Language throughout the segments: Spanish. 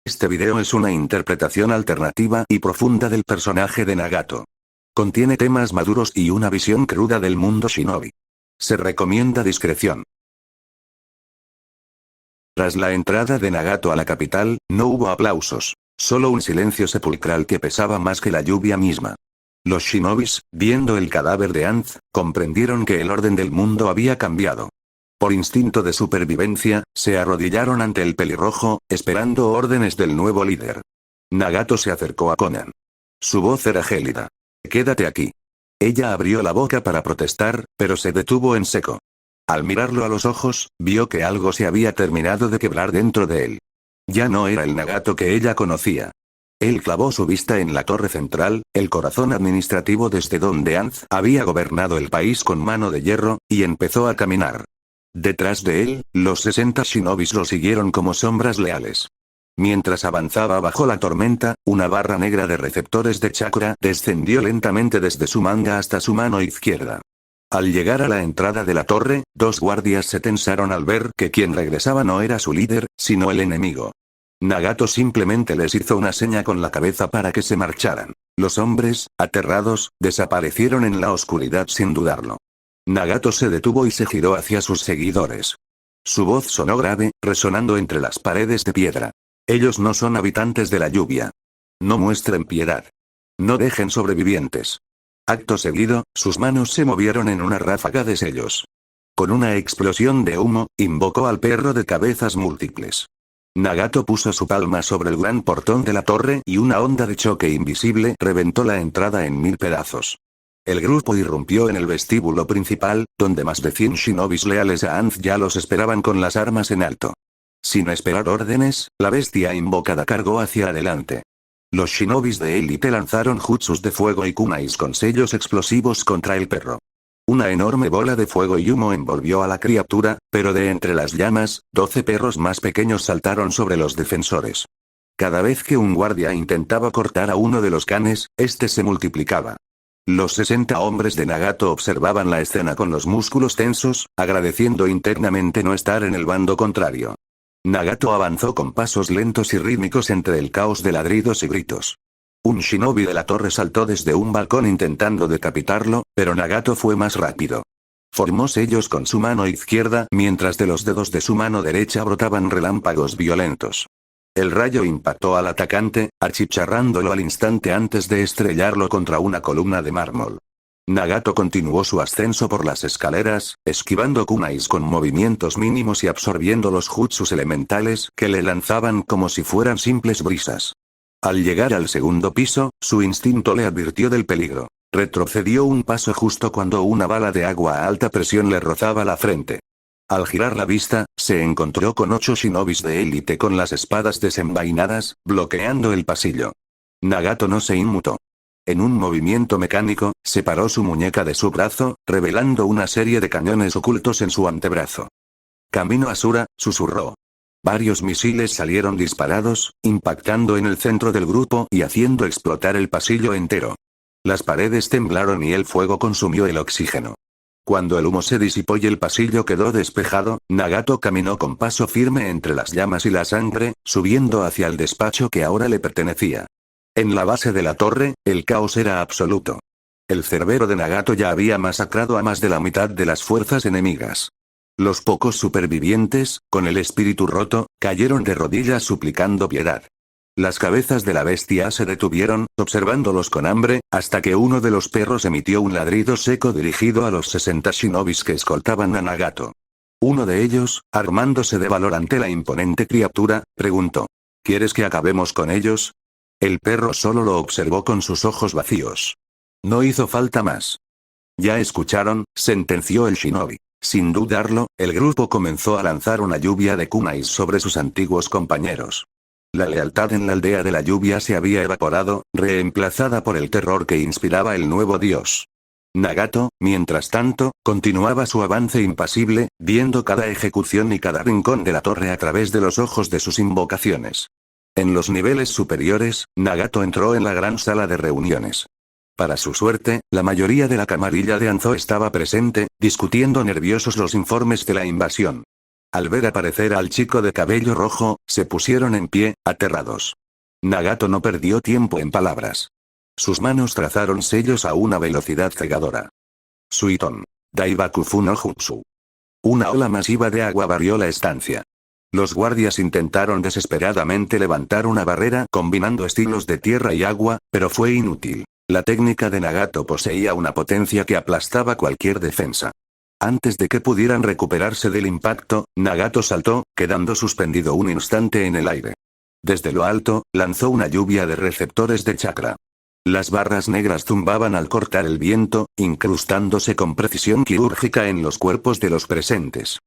Este video es una interpretación alternativa y profunda del personaje de Nagato. Contiene temas maduros y una visión cruda del mundo shinobi. Se recomienda discreción. Tras la entrada de Nagato a la capital, no hubo aplausos, solo un silencio sepulcral que pesaba más que la lluvia misma. Los shinobis, viendo el cadáver de Anz, comprendieron que el orden del mundo había cambiado. Por instinto de supervivencia, se arrodillaron ante el pelirrojo, esperando órdenes del nuevo líder. Nagato se acercó a Konan. Su voz era gélida. «Quédate aquí». Ella abrió la boca para protestar, pero se detuvo en seco. Al mirarlo a los ojos, vio que algo se había terminado de quebrar dentro de él. Ya no era el Nagato que ella conocía. Él clavó su vista en la torre central, el corazón administrativo desde donde Anz había gobernado el país con mano de hierro, y empezó a caminar. Detrás de él, los 60 shinobis lo siguieron como sombras leales. Mientras avanzaba bajo la tormenta, una barra negra de receptores de chakra descendió lentamente desde su manga hasta su mano izquierda. Al llegar a la entrada de la torre, dos guardias se tensaron al ver que quien regresaba no era su líder, sino el enemigo. Nagato simplemente les hizo una seña con la cabeza para que se marcharan. Los hombres, aterrados, desaparecieron en la oscuridad sin dudarlo. Nagato se detuvo y se giró hacia sus seguidores. Su voz sonó grave, resonando entre las paredes de piedra. Ellos no son habitantes de la lluvia. No muestren piedad. No dejen sobrevivientes. Acto seguido, sus manos se movieron en una ráfaga de sellos. Con una explosión de humo, invocó al perro de cabezas múltiples. Nagato puso su palma sobre el gran portón de la torre y una onda de choque invisible reventó la entrada en 1000 pedazos. El grupo irrumpió en el vestíbulo principal, donde más de 100 shinobis leales a Anz ya los esperaban con las armas en alto. Sin esperar órdenes, la bestia invocada cargó hacia adelante. Los shinobis de élite lanzaron jutsus de fuego y kunais con sellos explosivos contra el perro. Una enorme bola de fuego y humo envolvió a la criatura, pero de entre las llamas, 12 perros más pequeños saltaron sobre los defensores. Cada vez que un guardia intentaba cortar a uno de los canes, este se multiplicaba. Los 60 hombres de Nagato observaban la escena con los músculos tensos, agradeciendo internamente no estar en el bando contrario. Nagato avanzó con pasos lentos y rítmicos entre el caos de ladridos y gritos. Un shinobi de la torre saltó desde un balcón intentando decapitarlo, pero Nagato fue más rápido. Formó sellos con su mano izquierda mientras de los dedos de su mano derecha brotaban relámpagos violentos. El rayo impactó al atacante, achicharrándolo al instante antes de estrellarlo contra una columna de mármol. Nagato continuó su ascenso por las escaleras, esquivando kunais con movimientos mínimos y absorbiendo los jutsus elementales que le lanzaban como si fueran simples brisas. Al llegar al segundo piso, su instinto le advirtió del peligro. Retrocedió un paso justo cuando una bala de agua a alta presión le rozaba la frente. Al girar la vista, se encontró con 8 shinobis de élite con las espadas desenvainadas, bloqueando el pasillo. Nagato no se inmutó. En un movimiento mecánico, separó su muñeca de su brazo, revelando una serie de cañones ocultos en su antebrazo. «Camino Asura», susurró. Varios misiles salieron disparados, impactando en el centro del grupo y haciendo explotar el pasillo entero. Las paredes temblaron y el fuego consumió el oxígeno. Cuando el humo se disipó y el pasillo quedó despejado, Nagato caminó con paso firme entre las llamas y la sangre, subiendo hacia el despacho que ahora le pertenecía. En la base de la torre, el caos era absoluto. El cerbero de Nagato ya había masacrado a más de la mitad de las fuerzas enemigas. Los pocos supervivientes, con el espíritu roto, cayeron de rodillas suplicando piedad. Las cabezas de la bestia se detuvieron, observándolos con hambre, hasta que uno de los perros emitió un ladrido seco dirigido a los 60 shinobis que escoltaban a Nagato. Uno de ellos, armándose de valor ante la imponente criatura, preguntó: «¿Quieres que acabemos con ellos?». El perro solo lo observó con sus ojos vacíos. No hizo falta más. «Ya escucharon», sentenció el shinobi. Sin dudarlo, el grupo comenzó a lanzar una lluvia de kunais sobre sus antiguos compañeros. La lealtad en la aldea de la lluvia se había evaporado, reemplazada por el terror que inspiraba el nuevo dios. Nagato, mientras tanto, continuaba su avance impasible, viendo cada ejecución y cada rincón de la torre a través de los ojos de sus invocaciones. En los niveles superiores, Nagato entró en la gran sala de reuniones. Para su suerte, la mayoría de la camarilla de Anzo estaba presente, discutiendo nerviosos los informes de la invasión. Al ver aparecer al chico de cabello rojo, se pusieron en pie, aterrados. Nagato no perdió tiempo en palabras. Sus manos trazaron sellos a una velocidad cegadora. Suiton. Daibakufu no Jutsu. Una ola masiva de agua barrió la estancia. Los guardias intentaron desesperadamente levantar una barrera combinando estilos de tierra y agua, pero fue inútil. La técnica de Nagato poseía una potencia que aplastaba cualquier defensa. Antes de que pudieran recuperarse del impacto, Nagato saltó, quedando suspendido un instante en el aire. Desde lo alto, lanzó una lluvia de receptores de chakra. Las barras negras zumbaban al cortar el viento, incrustándose con precisión quirúrgica en los cuerpos de los presentes.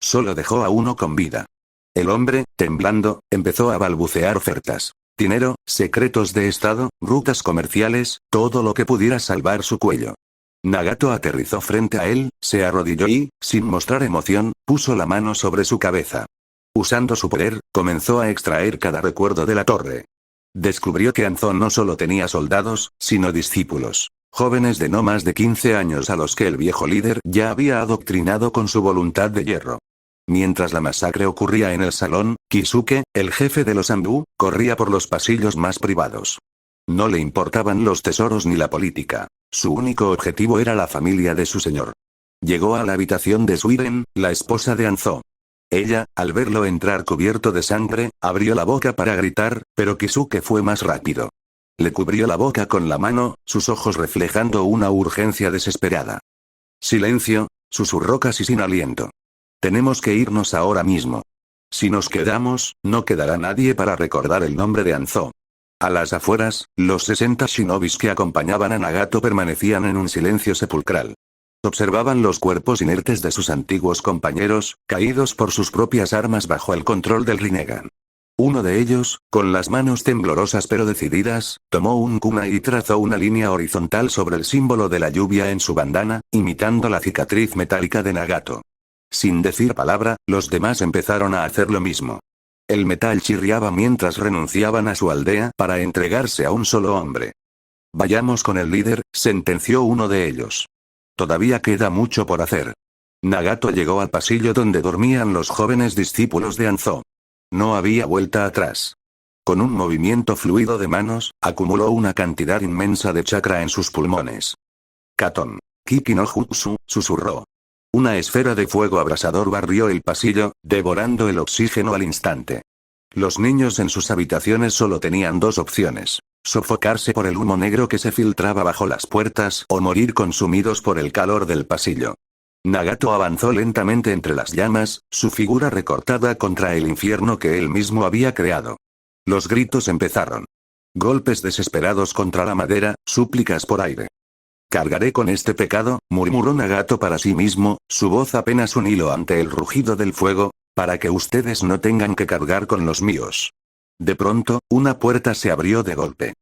Solo dejó a uno con vida. El hombre, temblando, empezó a balbucear ofertas. Dinero, secretos de estado, rutas comerciales, todo lo que pudiera salvar su cuello. Nagato aterrizó frente a él, se arrodilló y, sin mostrar emoción, puso la mano sobre su cabeza. Usando su poder, comenzó a extraer cada recuerdo de la torre. Descubrió que Anzo no solo tenía soldados, sino discípulos, jóvenes de no más de 15 años a los que el viejo líder ya había adoctrinado con su voluntad de hierro. Mientras la masacre ocurría en el salón, Kisuke, el jefe de los Anbu, corría por los pasillos más privados. No le importaban los tesoros ni la política. Su único objetivo era la familia de su señor. Llegó a la habitación de Suiren, la esposa de Anzo. Ella, al verlo entrar cubierto de sangre, abrió la boca para gritar, pero Kisuke fue más rápido. Le cubrió la boca con la mano, sus ojos reflejando una urgencia desesperada. «Silencio», susurró casi sin aliento. «Tenemos que irnos ahora mismo. Si nos quedamos, no quedará nadie para recordar el nombre de Anzo». A las afueras, los 60 shinobis que acompañaban a Nagato permanecían en un silencio sepulcral. Observaban los cuerpos inertes de sus antiguos compañeros, caídos por sus propias armas bajo el control del Rinnegan. Uno de ellos, con las manos temblorosas pero decididas, tomó un kunai y trazó una línea horizontal sobre el símbolo de la lluvia en su bandana, imitando la cicatriz metálica de Nagato. Sin decir palabra, los demás empezaron a hacer lo mismo. El metal chirriaba mientras renunciaban a su aldea para entregarse a un solo hombre. «Vayamos con el líder», sentenció uno de ellos. «Todavía queda mucho por hacer». Nagato llegó al pasillo donde dormían los jóvenes discípulos de Anzo. No había vuelta atrás. Con un movimiento fluido de manos, acumuló una cantidad inmensa de chakra en sus pulmones. «Katon. Kiki no Jutsu», susurró. Una esfera de fuego abrasador barrió el pasillo, devorando el oxígeno al instante. Los niños en sus habitaciones solo tenían dos opciones: sofocarse por el humo negro que se filtraba bajo las puertas o morir consumidos por el calor del pasillo. Nagato avanzó lentamente entre las llamas, su figura recortada contra el infierno que él mismo había creado. Los gritos empezaron. Golpes desesperados contra la madera, súplicas por aire. «Cargaré con este pecado», murmuró Nagato para sí mismo, su voz apenas un hilo ante el rugido del fuego, «para que ustedes no tengan que cargar con los míos». De pronto, una puerta se abrió de golpe.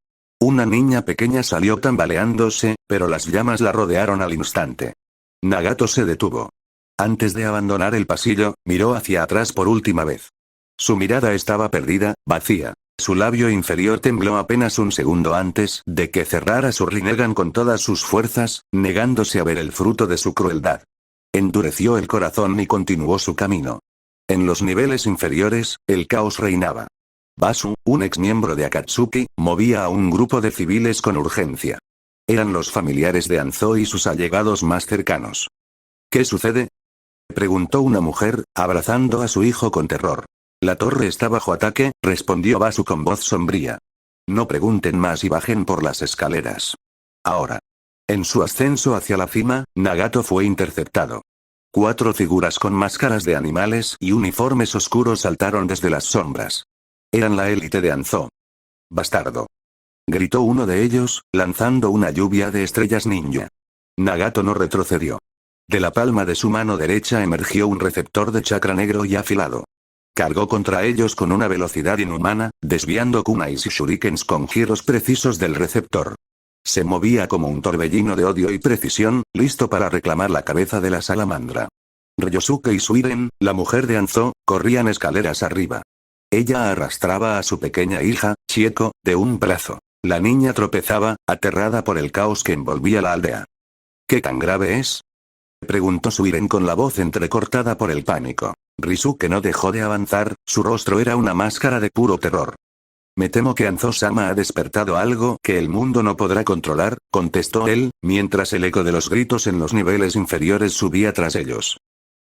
Una niña pequeña salió tambaleándose, pero las llamas la rodearon al instante. Nagato se detuvo. Antes de abandonar el pasillo, miró hacia atrás por última vez. Su mirada estaba perdida, vacía. Su labio inferior tembló apenas un segundo antes de que cerrara su Rinnegan con todas sus fuerzas, negándose a ver el fruto de su crueldad. Endureció el corazón y continuó su camino. En los niveles inferiores, el caos reinaba. Basu, un exmiembro de Akatsuki, movía a un grupo de civiles con urgencia. Eran los familiares de Anzo y sus allegados más cercanos. «¿Qué sucede?», preguntó una mujer, abrazando a su hijo con terror. «La torre está bajo ataque», respondió Basu con voz sombría. «No pregunten más y bajen por las escaleras. Ahora». En su ascenso hacia la cima, Nagato fue interceptado. 4 figuras con máscaras de animales y uniformes oscuros saltaron desde las sombras. Eran la élite de Anzo. «Bastardo», gritó uno de ellos, lanzando una lluvia de estrellas ninja. Nagato no retrocedió. De la palma de su mano derecha emergió un receptor de chakra negro y afilado. Cargó contra ellos con una velocidad inhumana, desviando kunais y shurikens con giros precisos del receptor. Se movía como un torbellino de odio y precisión, listo para reclamar la cabeza de la salamandra. Ryosuke y Suiren, la mujer de Anzo, corrían escaleras arriba. Ella arrastraba a su pequeña hija, Chieko, de un brazo. La niña tropezaba, aterrada por el caos que envolvía la aldea. «¿Qué tan grave es?», preguntó Suiren con la voz entrecortada por el pánico. Risuke no dejó de avanzar, su rostro era una máscara de puro terror. Me temo que Anzo-sama ha despertado algo que el mundo no podrá controlar, contestó él, mientras el eco de los gritos en los niveles inferiores subía tras ellos.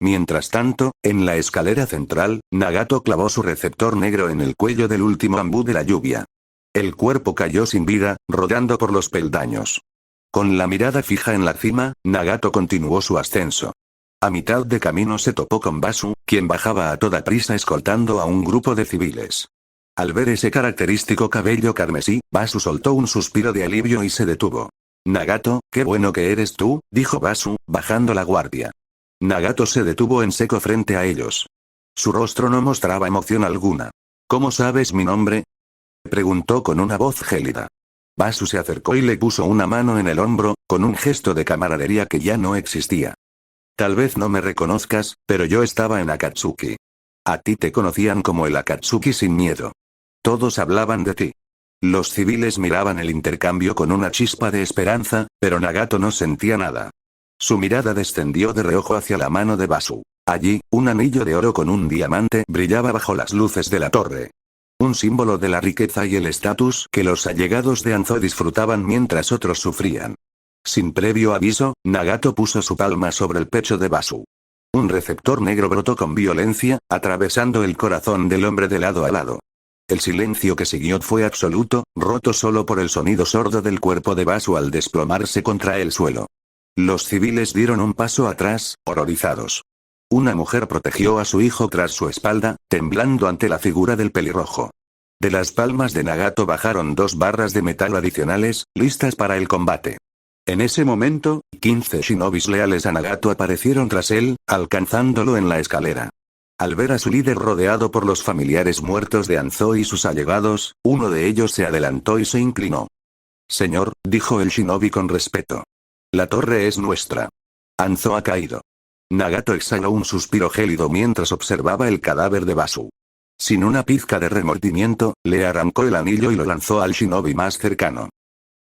Mientras tanto, en la escalera central, Nagato clavó su receptor negro en el cuello del último ambú de la lluvia. El cuerpo cayó sin vida, rodando por los peldaños. Con la mirada fija en la cima, Nagato continuó su ascenso. A mitad de camino se topó con Basu, quien bajaba a toda prisa escoltando a un grupo de civiles. Al ver ese característico cabello carmesí, Basu soltó un suspiro de alivio y se detuvo. Nagato, qué bueno que eres tú, dijo Basu, bajando la guardia. Nagato se detuvo en seco frente a ellos. Su rostro no mostraba emoción alguna. ¿Cómo sabes mi nombre?, preguntó con una voz gélida. Basu se acercó y le puso una mano en el hombro, con un gesto de camaradería que ya no existía. Tal vez no me reconozcas, pero yo estaba en Akatsuki. A ti te conocían como el Akatsuki sin miedo. Todos hablaban de ti. Los civiles miraban el intercambio con una chispa de esperanza, pero Nagato no sentía nada. Su mirada descendió de reojo hacia la mano de Basu. Allí, un anillo de oro con un diamante brillaba bajo las luces de la torre. Un símbolo de la riqueza y el estatus que los allegados de Anzo disfrutaban mientras otros sufrían. Sin previo aviso, Nagato puso su palma sobre el pecho de Basu. Un receptor negro brotó con violencia, atravesando el corazón del hombre de lado a lado. El silencio que siguió fue absoluto, roto solo por el sonido sordo del cuerpo de Basu al desplomarse contra el suelo. Los civiles dieron un paso atrás, horrorizados. Una mujer protegió a su hijo tras su espalda, temblando ante la figura del pelirrojo. De las palmas de Nagato bajaron 2 barras de metal adicionales, listas para el combate. En ese momento, 15 shinobis leales a Nagato aparecieron tras él, alcanzándolo en la escalera. Al ver a su líder rodeado por los familiares muertos de Anzo y sus allegados, uno de ellos se adelantó y se inclinó. Señor, dijo el shinobi con respeto. La torre es nuestra. Anzo ha caído. Nagato exhaló un suspiro gélido mientras observaba el cadáver de Basu. Sin una pizca de remordimiento, le arrancó el anillo y lo lanzó al shinobi más cercano.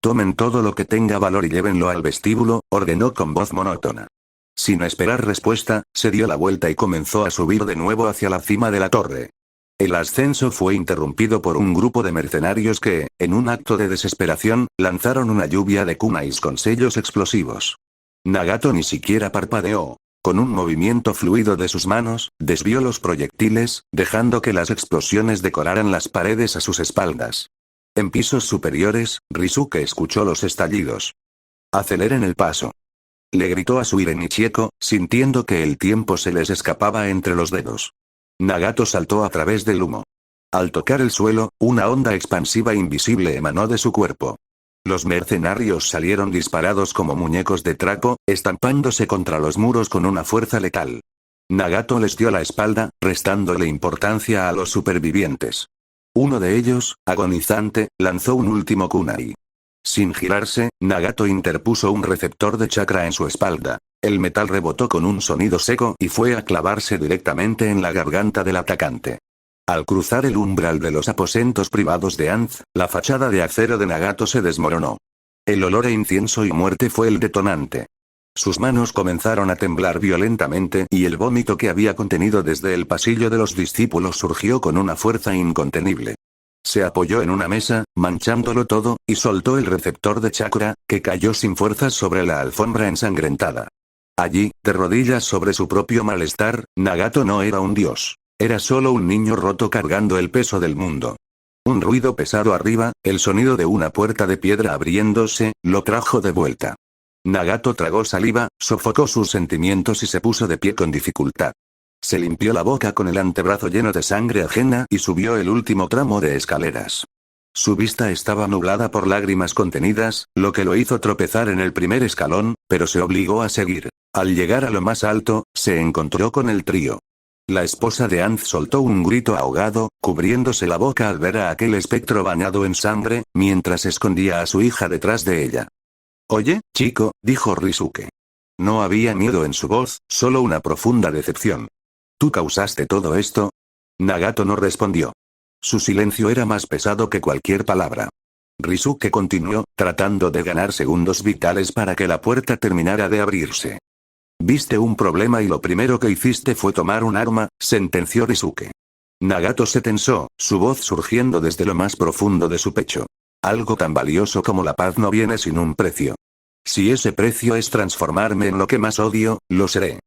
Tomen todo lo que tenga valor y llévenlo al vestíbulo, ordenó con voz monótona. Sin esperar respuesta, se dio la vuelta y comenzó a subir de nuevo hacia la cima de la torre. El ascenso fue interrumpido por un grupo de mercenarios que, en un acto de desesperación, lanzaron una lluvia de kunais con sellos explosivos. Nagato ni siquiera parpadeó. Con un movimiento fluido de sus manos, desvió los proyectiles, dejando que las explosiones decoraran las paredes a sus espaldas. En pisos superiores, Risuke escuchó los estallidos. Aceleren el paso. Le gritó a su Irenichieko, sintiendo que el tiempo se les escapaba entre los dedos. Nagato saltó a través del humo. Al tocar el suelo, una onda expansiva invisible emanó de su cuerpo. Los mercenarios salieron disparados como muñecos de trapo, estampándose contra los muros con una fuerza letal. Nagato les dio la espalda, restándole importancia a los supervivientes. Uno de ellos, agonizante, lanzó un último kunai. Sin girarse, Nagato interpuso un receptor de chakra en su espalda. El metal rebotó con un sonido seco y fue a clavarse directamente en la garganta del atacante. Al cruzar el umbral de los aposentos privados de Anz, la fachada de acero de Nagato se desmoronó. El olor a incienso y muerte fue el detonante. Sus manos comenzaron a temblar violentamente y el vómito que había contenido desde el pasillo de los discípulos surgió con una fuerza incontenible. Se apoyó en una mesa, manchándolo todo, y soltó el receptor de chakra, que cayó sin fuerzas sobre la alfombra ensangrentada. Allí, de rodillas sobre su propio malestar, Nagato no era un dios. Era solo un niño roto cargando el peso del mundo. Un ruido pesado arriba, el sonido de una puerta de piedra abriéndose, lo trajo de vuelta. Nagato tragó saliva, sofocó sus sentimientos y se puso de pie con dificultad. Se limpió la boca con el antebrazo lleno de sangre ajena y subió el último tramo de escaleras. Su vista estaba nublada por lágrimas contenidas, lo que lo hizo tropezar en el primer escalón, pero se obligó a seguir. Al llegar a lo más alto, se encontró con el trío. La esposa de Anz soltó un grito ahogado, cubriéndose la boca al ver a aquel espectro bañado en sangre, mientras escondía a su hija detrás de ella. Oye, chico, dijo Risuke. No había miedo en su voz, solo una profunda decepción. ¿Tú causaste todo esto? Nagato no respondió. Su silencio era más pesado que cualquier palabra. Risuke continuó, tratando de ganar segundos vitales para que la puerta terminara de abrirse. Viste un problema y lo primero que hiciste fue tomar un arma, sentenció Risuke. Nagato se tensó, su voz surgiendo desde lo más profundo de su pecho. Algo tan valioso como la paz no viene sin un precio. Si ese precio es transformarme en lo que más odio, lo seré.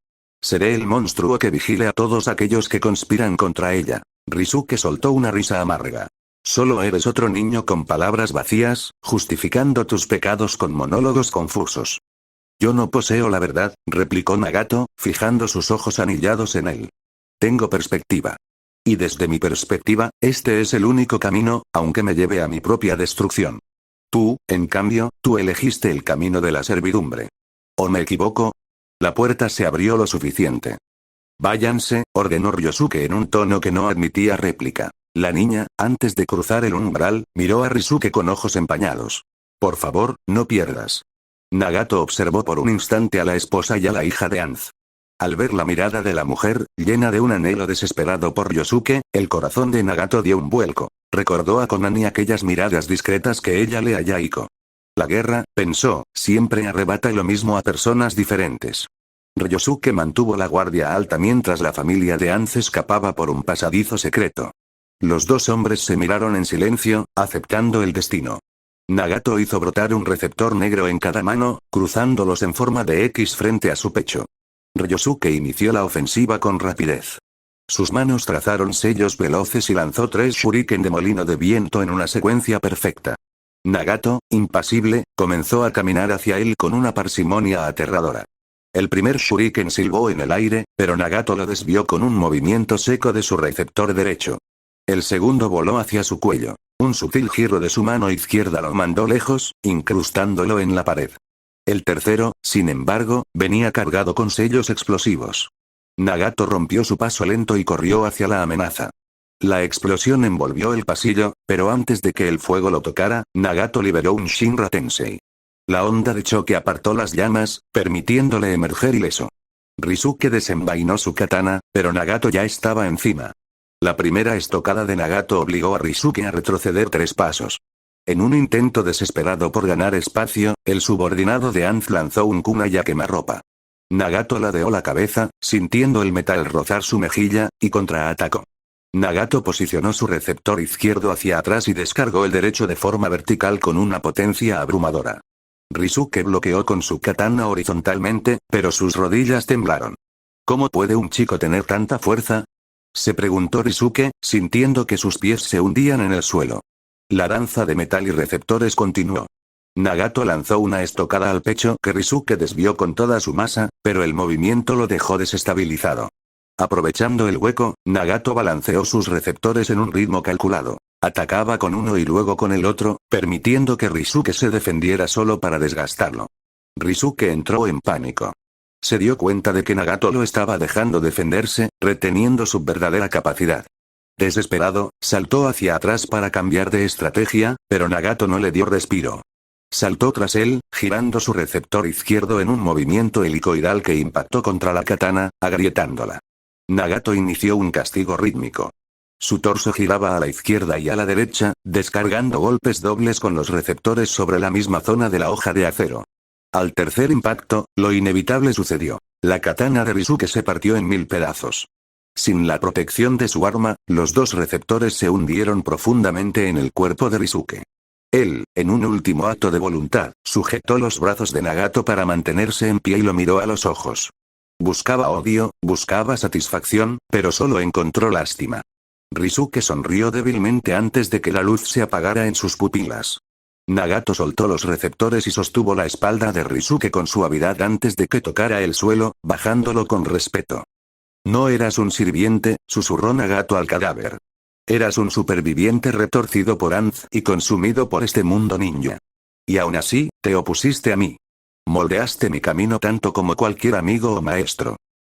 Seré el monstruo que vigile a todos aquellos que conspiran contra ella. Risuke soltó una risa amarga. Solo eres otro niño con palabras vacías, justificando tus pecados con monólogos confusos. Yo no poseo la verdad, replicó Nagato, fijando sus ojos anillados en él. Tengo perspectiva. Y desde mi perspectiva, este es el único camino, aunque me lleve a mi propia destrucción. Tú, en cambio, tú elegiste el camino de la servidumbre. ¿O me equivoco? La puerta se abrió lo suficiente. Váyanse, ordenó Ryosuke en un tono que no admitía réplica. La niña, antes de cruzar el umbral, miró a Risuke con ojos empañados. Por favor, no pierdas. Nagato observó por un instante a la esposa y a la hija de Anz. Al ver la mirada de la mujer, llena de un anhelo desesperado por Ryosuke, el corazón de Nagato dio un vuelco. Recordó a Konami aquellas miradas discretas que ella le a Yaiko. La guerra, pensó, siempre arrebata lo mismo a personas diferentes. Ryosuke mantuvo la guardia alta mientras la familia de Anz escapaba por un pasadizo secreto. Los dos hombres se miraron en silencio, aceptando el destino. Nagato hizo brotar un receptor negro en cada mano, cruzándolos en forma de X frente a su pecho. Ryosuke inició la ofensiva con rapidez. Sus manos trazaron sellos veloces y lanzó 3 shuriken de molino de viento en una secuencia perfecta. Nagato, impasible, comenzó a caminar hacia él con una parsimonia aterradora. El primer shuriken silbó en el aire, pero Nagato lo desvió con un movimiento seco de su receptor derecho. El segundo voló hacia su cuello. Un sutil giro de su mano izquierda lo mandó lejos, incrustándolo en la pared. El tercero, sin embargo, venía cargado con sellos explosivos. Nagato rompió su paso lento y corrió hacia la amenaza. La explosión envolvió el pasillo, pero antes de que el fuego lo tocara, Nagato liberó un Shinra Tensei. La onda de choque apartó las llamas, permitiéndole emerger ileso. Risuke desenvainó su katana, pero Nagato ya estaba encima. La primera estocada de Nagato obligó a Risuke a retroceder 3 pasos. En un intento desesperado por ganar espacio, el subordinado de Anz lanzó un kunai a quemarropa. Nagato ladeó la cabeza, sintiendo el metal rozar su mejilla, y contraatacó. Nagato posicionó su receptor izquierdo hacia atrás y descargó el derecho de forma vertical con una potencia abrumadora. Risuke bloqueó con su katana horizontalmente, pero sus rodillas temblaron. ¿Cómo puede un chico tener tanta fuerza?, se preguntó Risuke, sintiendo que sus pies se hundían en el suelo. La danza de metal y receptores continuó. Nagato lanzó una estocada al pecho que Risuke desvió con toda su masa, pero el movimiento lo dejó desestabilizado. Aprovechando el hueco, Nagato balanceó sus receptores en un ritmo calculado. Atacaba con uno y luego con el otro, permitiendo que Risuke se defendiera solo para desgastarlo. Risuke entró en pánico. Se dio cuenta de que Nagato lo estaba dejando defenderse, reteniendo su verdadera capacidad. Desesperado, saltó hacia atrás para cambiar de estrategia, pero Nagato no le dio respiro. Saltó tras él, girando su receptor izquierdo en un movimiento helicoidal que impactó contra la katana, agrietándola. Nagato inició un castigo rítmico. Su torso giraba a la izquierda y a la derecha, descargando golpes dobles con los receptores sobre la misma zona de la hoja de acero. Al tercer impacto, lo inevitable sucedió. La katana de Risuke se partió en 1000 pedazos. Sin la protección de su arma, los 2 receptores se hundieron profundamente en el cuerpo de Risuke. Él, en un último acto de voluntad, sujetó los brazos de Nagato para mantenerse en pie y lo miró a los ojos. Buscaba odio, buscaba satisfacción, pero solo encontró lástima. Risuke sonrió débilmente antes de que la luz se apagara en sus pupilas. Nagato soltó los receptores y sostuvo la espalda de Risuke con suavidad antes de que tocara el suelo, bajándolo con respeto. No eras un sirviente, susurró Nagato al cadáver. Eras un superviviente retorcido por Anz y consumido por este mundo ninja. Y aún así, te opusiste a mí. Moldeaste mi camino tanto como cualquier amigo o maestro.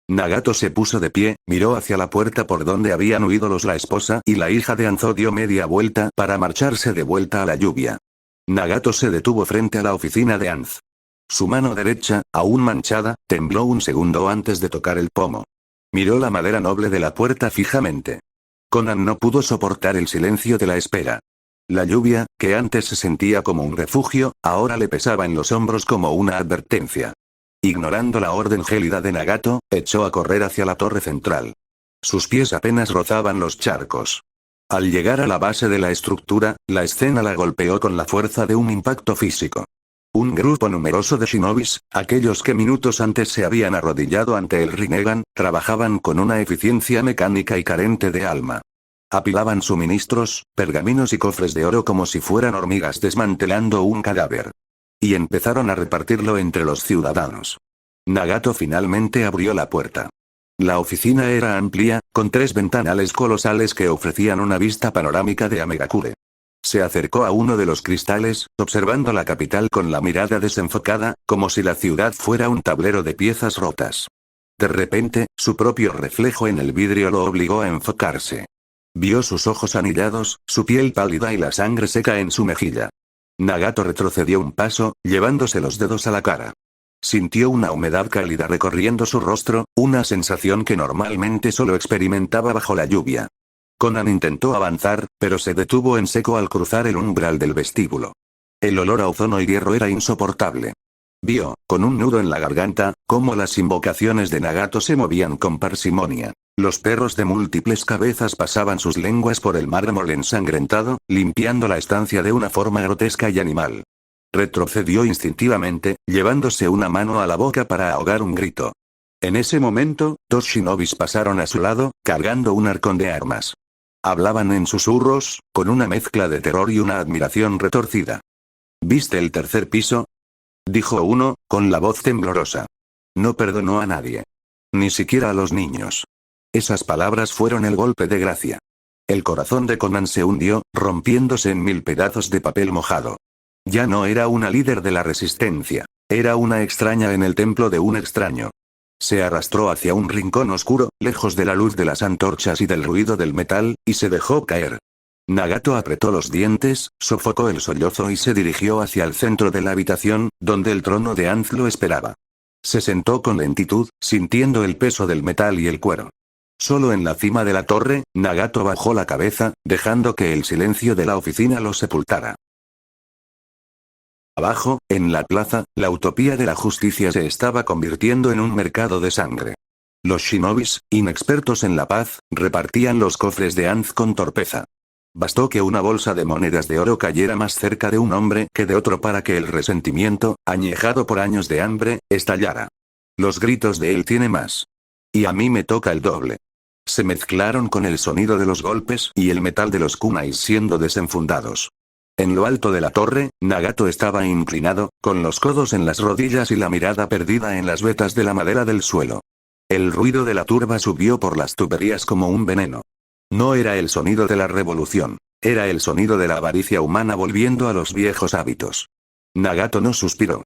Nagato se puso de pie, miró hacia la puerta por donde habían huido la esposa y la hija de Anzo dio media vuelta para marcharse de vuelta a la lluvia. Nagato se detuvo frente a la oficina de Anz. Su mano derecha, aún manchada, tembló un segundo antes de tocar el pomo. Miró la madera noble de la puerta fijamente. Conan no pudo soportar el silencio de la espera. La lluvia, que antes se sentía como un refugio, ahora le pesaba en los hombros como una advertencia. Ignorando la orden gélida de Nagato, echó a correr hacia la torre central. Sus pies apenas rozaban los charcos. Al llegar a la base de la estructura, la escena la golpeó con la fuerza de un impacto físico. Un grupo numeroso de shinobis, aquellos que minutos antes se habían arrodillado ante el Rinnegan, trabajaban con una eficiencia mecánica y carente de alma. Apilaban suministros, pergaminos y cofres de oro como si fueran hormigas desmantelando un cadáver. Y empezaron a repartirlo entre los ciudadanos. Nagato finalmente abrió la puerta. La oficina era amplia, con 3 ventanales colosales que ofrecían una vista panorámica de Amegakure. Se acercó a uno de los cristales, observando la capital con la mirada desenfocada, como si la ciudad fuera un tablero de piezas rotas. De repente, su propio reflejo en el vidrio lo obligó a enfocarse. Vio sus ojos anillados, su piel pálida y la sangre seca en su mejilla. Nagato retrocedió un paso, llevándose los dedos a la cara. Sintió una humedad cálida recorriendo su rostro, una sensación que normalmente solo experimentaba bajo la lluvia. Conan intentó avanzar, pero se detuvo en seco al cruzar el umbral del vestíbulo. El olor a ozono y hierro era insoportable. Vio, con un nudo en la garganta, cómo las invocaciones de Nagato se movían con parsimonia. Los perros de múltiples cabezas pasaban sus lenguas por el mármol ensangrentado, limpiando la estancia de una forma grotesca y animal. Retrocedió instintivamente, llevándose una mano a la boca para ahogar un grito. En ese momento, 2 shinobis pasaron a su lado, cargando un arcón de armas. Hablaban en susurros, con una mezcla de terror y una admiración retorcida. ¿Viste el tercer piso?, dijo uno, con la voz temblorosa. No perdonó a nadie. Ni siquiera a los niños. Esas palabras fueron el golpe de gracia. El corazón de Conan se hundió, rompiéndose en 1000 pedazos de papel mojado. Ya no era una líder de la resistencia. Era una extraña en el templo de un extraño. Se arrastró hacia un rincón oscuro, lejos de la luz de las antorchas y del ruido del metal, y se dejó caer. Nagato apretó los dientes, sofocó el sollozo y se dirigió hacia el centro de la habitación, donde el trono de Anz lo esperaba. Se sentó con lentitud, sintiendo el peso del metal y el cuero. Solo en la cima de la torre, Nagato bajó la cabeza, dejando que el silencio de la oficina lo sepultara. Abajo, en la plaza, la utopía de la justicia se estaba convirtiendo en un mercado de sangre. Los shinobis, inexpertos en la paz, repartían los cofres de Anz con torpeza. Bastó que una bolsa de monedas de oro cayera más cerca de un hombre que de otro para que el resentimiento, añejado por años de hambre, estallara. Los gritos de él tiene más. Y a mí me toca el doble. Se mezclaron con el sonido de los golpes y el metal de los kunais siendo desenfundados. En lo alto de la torre, Nagato estaba inclinado, con los codos en las rodillas y la mirada perdida en las vetas de la madera del suelo. El ruido de la turba subió por las tuberías como un veneno. No era el sonido de la revolución. Era el sonido de la avaricia humana volviendo a los viejos hábitos. Nagato no suspiró.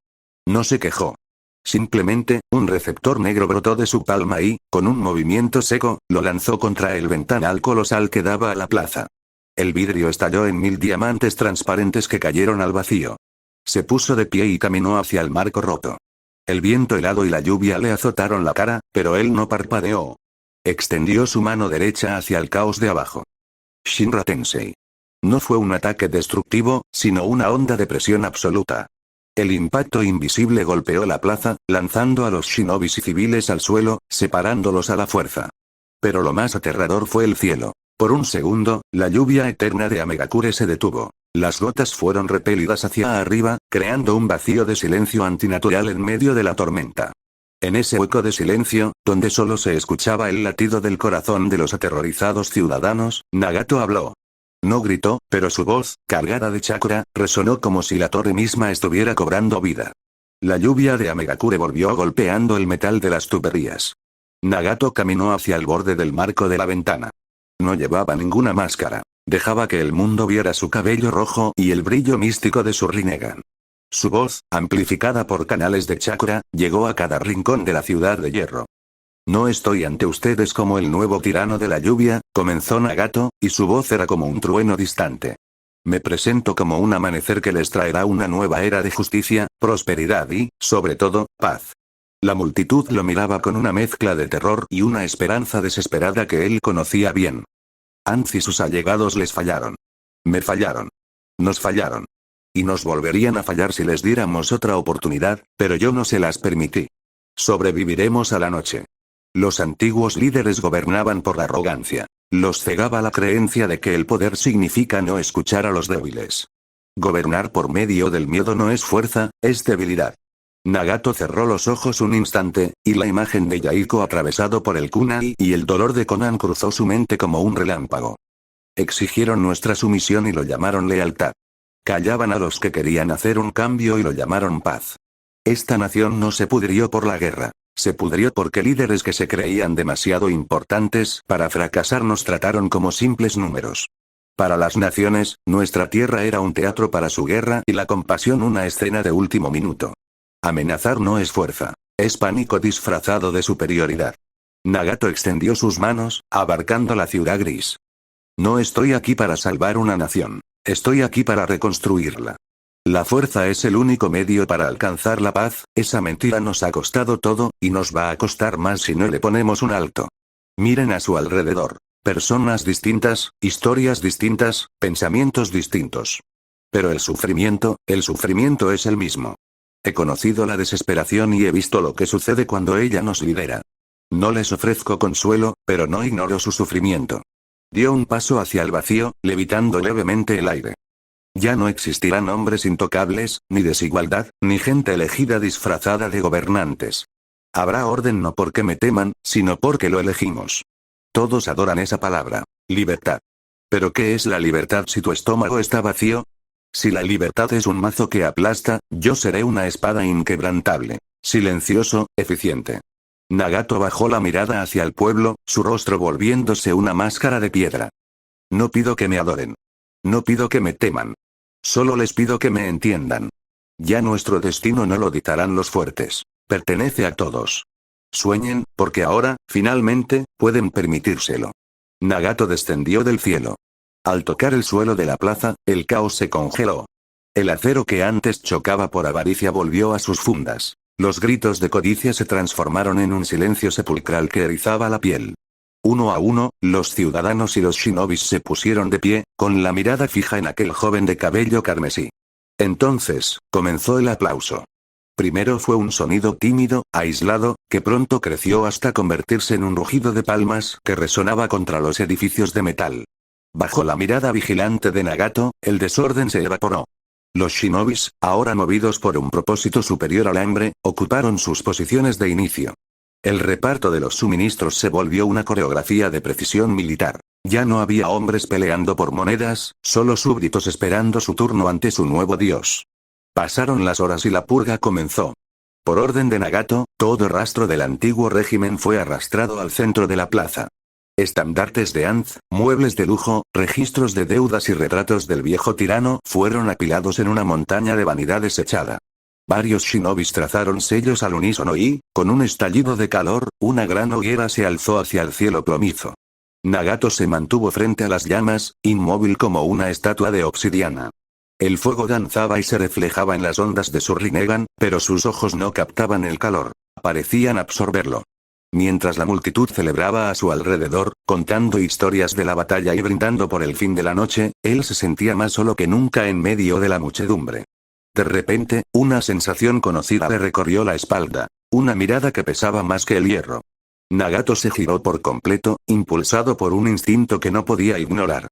No se quejó. Simplemente, un receptor negro brotó de su palma y, con un movimiento seco, lo lanzó contra el ventanal colosal que daba a la plaza. El vidrio estalló en 1000 diamantes transparentes que cayeron al vacío. Se puso de pie y caminó hacia el marco roto. El viento helado y la lluvia le azotaron la cara, pero él no parpadeó. Extendió su mano derecha hacia el caos de abajo. Shinra Tensei. No fue un ataque destructivo, sino una onda de presión absoluta. El impacto invisible golpeó la plaza, lanzando a los shinobis y civiles al suelo, separándolos a la fuerza. Pero lo más aterrador fue el cielo. Por un segundo, la lluvia eterna de Amegakure se detuvo. Las gotas fueron repelidas hacia arriba, creando un vacío de silencio antinatural en medio de la tormenta. En ese hueco de silencio, donde solo se escuchaba el latido del corazón de los aterrorizados ciudadanos, Nagato habló. No gritó, pero su voz, cargada de chakra, resonó como si la torre misma estuviera cobrando vida. La lluvia de Amegakure volvió golpeando el metal de las tuberías. Nagato caminó hacia el borde del marco de la ventana. No llevaba ninguna máscara. Dejaba que el mundo viera su cabello rojo y el brillo místico de su Rinnegan. Su voz, amplificada por canales de chakra, llegó a cada rincón de la ciudad de hierro. No estoy ante ustedes como el nuevo tirano de la lluvia, comenzó Nagato, y su voz era como un trueno distante. Me presento como un amanecer que les traerá una nueva era de justicia, prosperidad y, sobre todo, paz. La multitud lo miraba con una mezcla de terror y una esperanza desesperada que él conocía bien. Anz y sus allegados les fallaron. Me fallaron. Nos fallaron. Y nos volverían a fallar si les diéramos otra oportunidad, pero yo no se las permití. Sobreviviremos a la noche. Los antiguos líderes gobernaban por la arrogancia. Los cegaba la creencia de que el poder significa no escuchar a los débiles. Gobernar por medio del miedo no es fuerza, es debilidad. Nagato cerró los ojos un instante, y la imagen de Yaiko atravesado por el kunai y el dolor de Conan cruzó su mente como un relámpago. Exigieron nuestra sumisión y lo llamaron lealtad. Callaban a los que querían hacer un cambio y lo llamaron paz. Esta nación no se pudrió por la guerra. Se pudrió porque líderes que se creían demasiado importantes para fracasar nos trataron como simples números. Para las naciones, nuestra tierra era un teatro para su guerra y la compasión una escena de último minuto. Amenazar no es fuerza. Es pánico disfrazado de superioridad. Nagato extendió sus manos, abarcando la ciudad gris. No estoy aquí para salvar una nación. Estoy aquí para reconstruirla. La fuerza es el único medio para alcanzar la paz, esa mentira nos ha costado todo, y nos va a costar más si no le ponemos un alto. Miren a su alrededor. Personas distintas, historias distintas, pensamientos distintos. Pero el sufrimiento es el mismo. He conocido la desesperación y he visto lo que sucede cuando ella nos lidera. No les ofrezco consuelo, pero no ignoro su sufrimiento. Dio un paso hacia el vacío, levitando levemente el aire. Ya no existirán hombres intocables, ni desigualdad, ni gente elegida disfrazada de gobernantes. Habrá orden no porque me teman, sino porque lo elegimos. Todos adoran esa palabra, libertad. ¿Pero qué es la libertad si tu estómago está vacío? Si la libertad es un mazo que aplasta, yo seré una espada inquebrantable, silencioso, eficiente. Nagato bajó la mirada hacia el pueblo, su rostro volviéndose una máscara de piedra. No pido que me adoren. No pido que me teman. Solo les pido que me entiendan. Ya nuestro destino no lo dictarán los fuertes. Pertenece a todos. Sueñen, porque ahora, finalmente, pueden permitírselo. Nagato descendió del cielo. Al tocar el suelo de la plaza, el caos se congeló. El acero que antes chocaba por avaricia volvió a sus fundas. Los gritos de codicia se transformaron en un silencio sepulcral que erizaba la piel. Uno a uno, los ciudadanos y los shinobis se pusieron de pie, con la mirada fija en aquel joven de cabello carmesí. Entonces, comenzó el aplauso. Primero fue un sonido tímido, aislado, que pronto creció hasta convertirse en un rugido de palmas que resonaba contra los edificios de metal. Bajo la mirada vigilante de Nagato, el desorden se evaporó. Los shinobis, ahora movidos por un propósito superior al hambre, ocuparon sus posiciones de inicio. El reparto de los suministros se volvió una coreografía de precisión militar. Ya no había hombres peleando por monedas, solo súbditos esperando su turno ante su nuevo dios. Pasaron las horas y la purga comenzó. Por orden de Nagato, todo rastro del antiguo régimen fue arrastrado al centro de la plaza. Estandartes de Anz, muebles de lujo, registros de deudas y retratos del viejo tirano fueron apilados en una montaña de vanidad desechada. Varios shinobis trazaron sellos al unísono y, con un estallido de calor, una gran hoguera se alzó hacia el cielo plomizo. Nagato se mantuvo frente a las llamas, inmóvil como una estatua de obsidiana. El fuego danzaba y se reflejaba en las ondas de su Rinnegan, pero sus ojos no captaban el calor. Parecían absorberlo. Mientras la multitud celebraba a su alrededor, contando historias de la batalla y brindando por el fin de la noche, él se sentía más solo que nunca en medio de la muchedumbre. De repente, una sensación conocida le recorrió la espalda. Una mirada que pesaba más que el hierro. Nagato se giró por completo, impulsado por un instinto que no podía ignorar.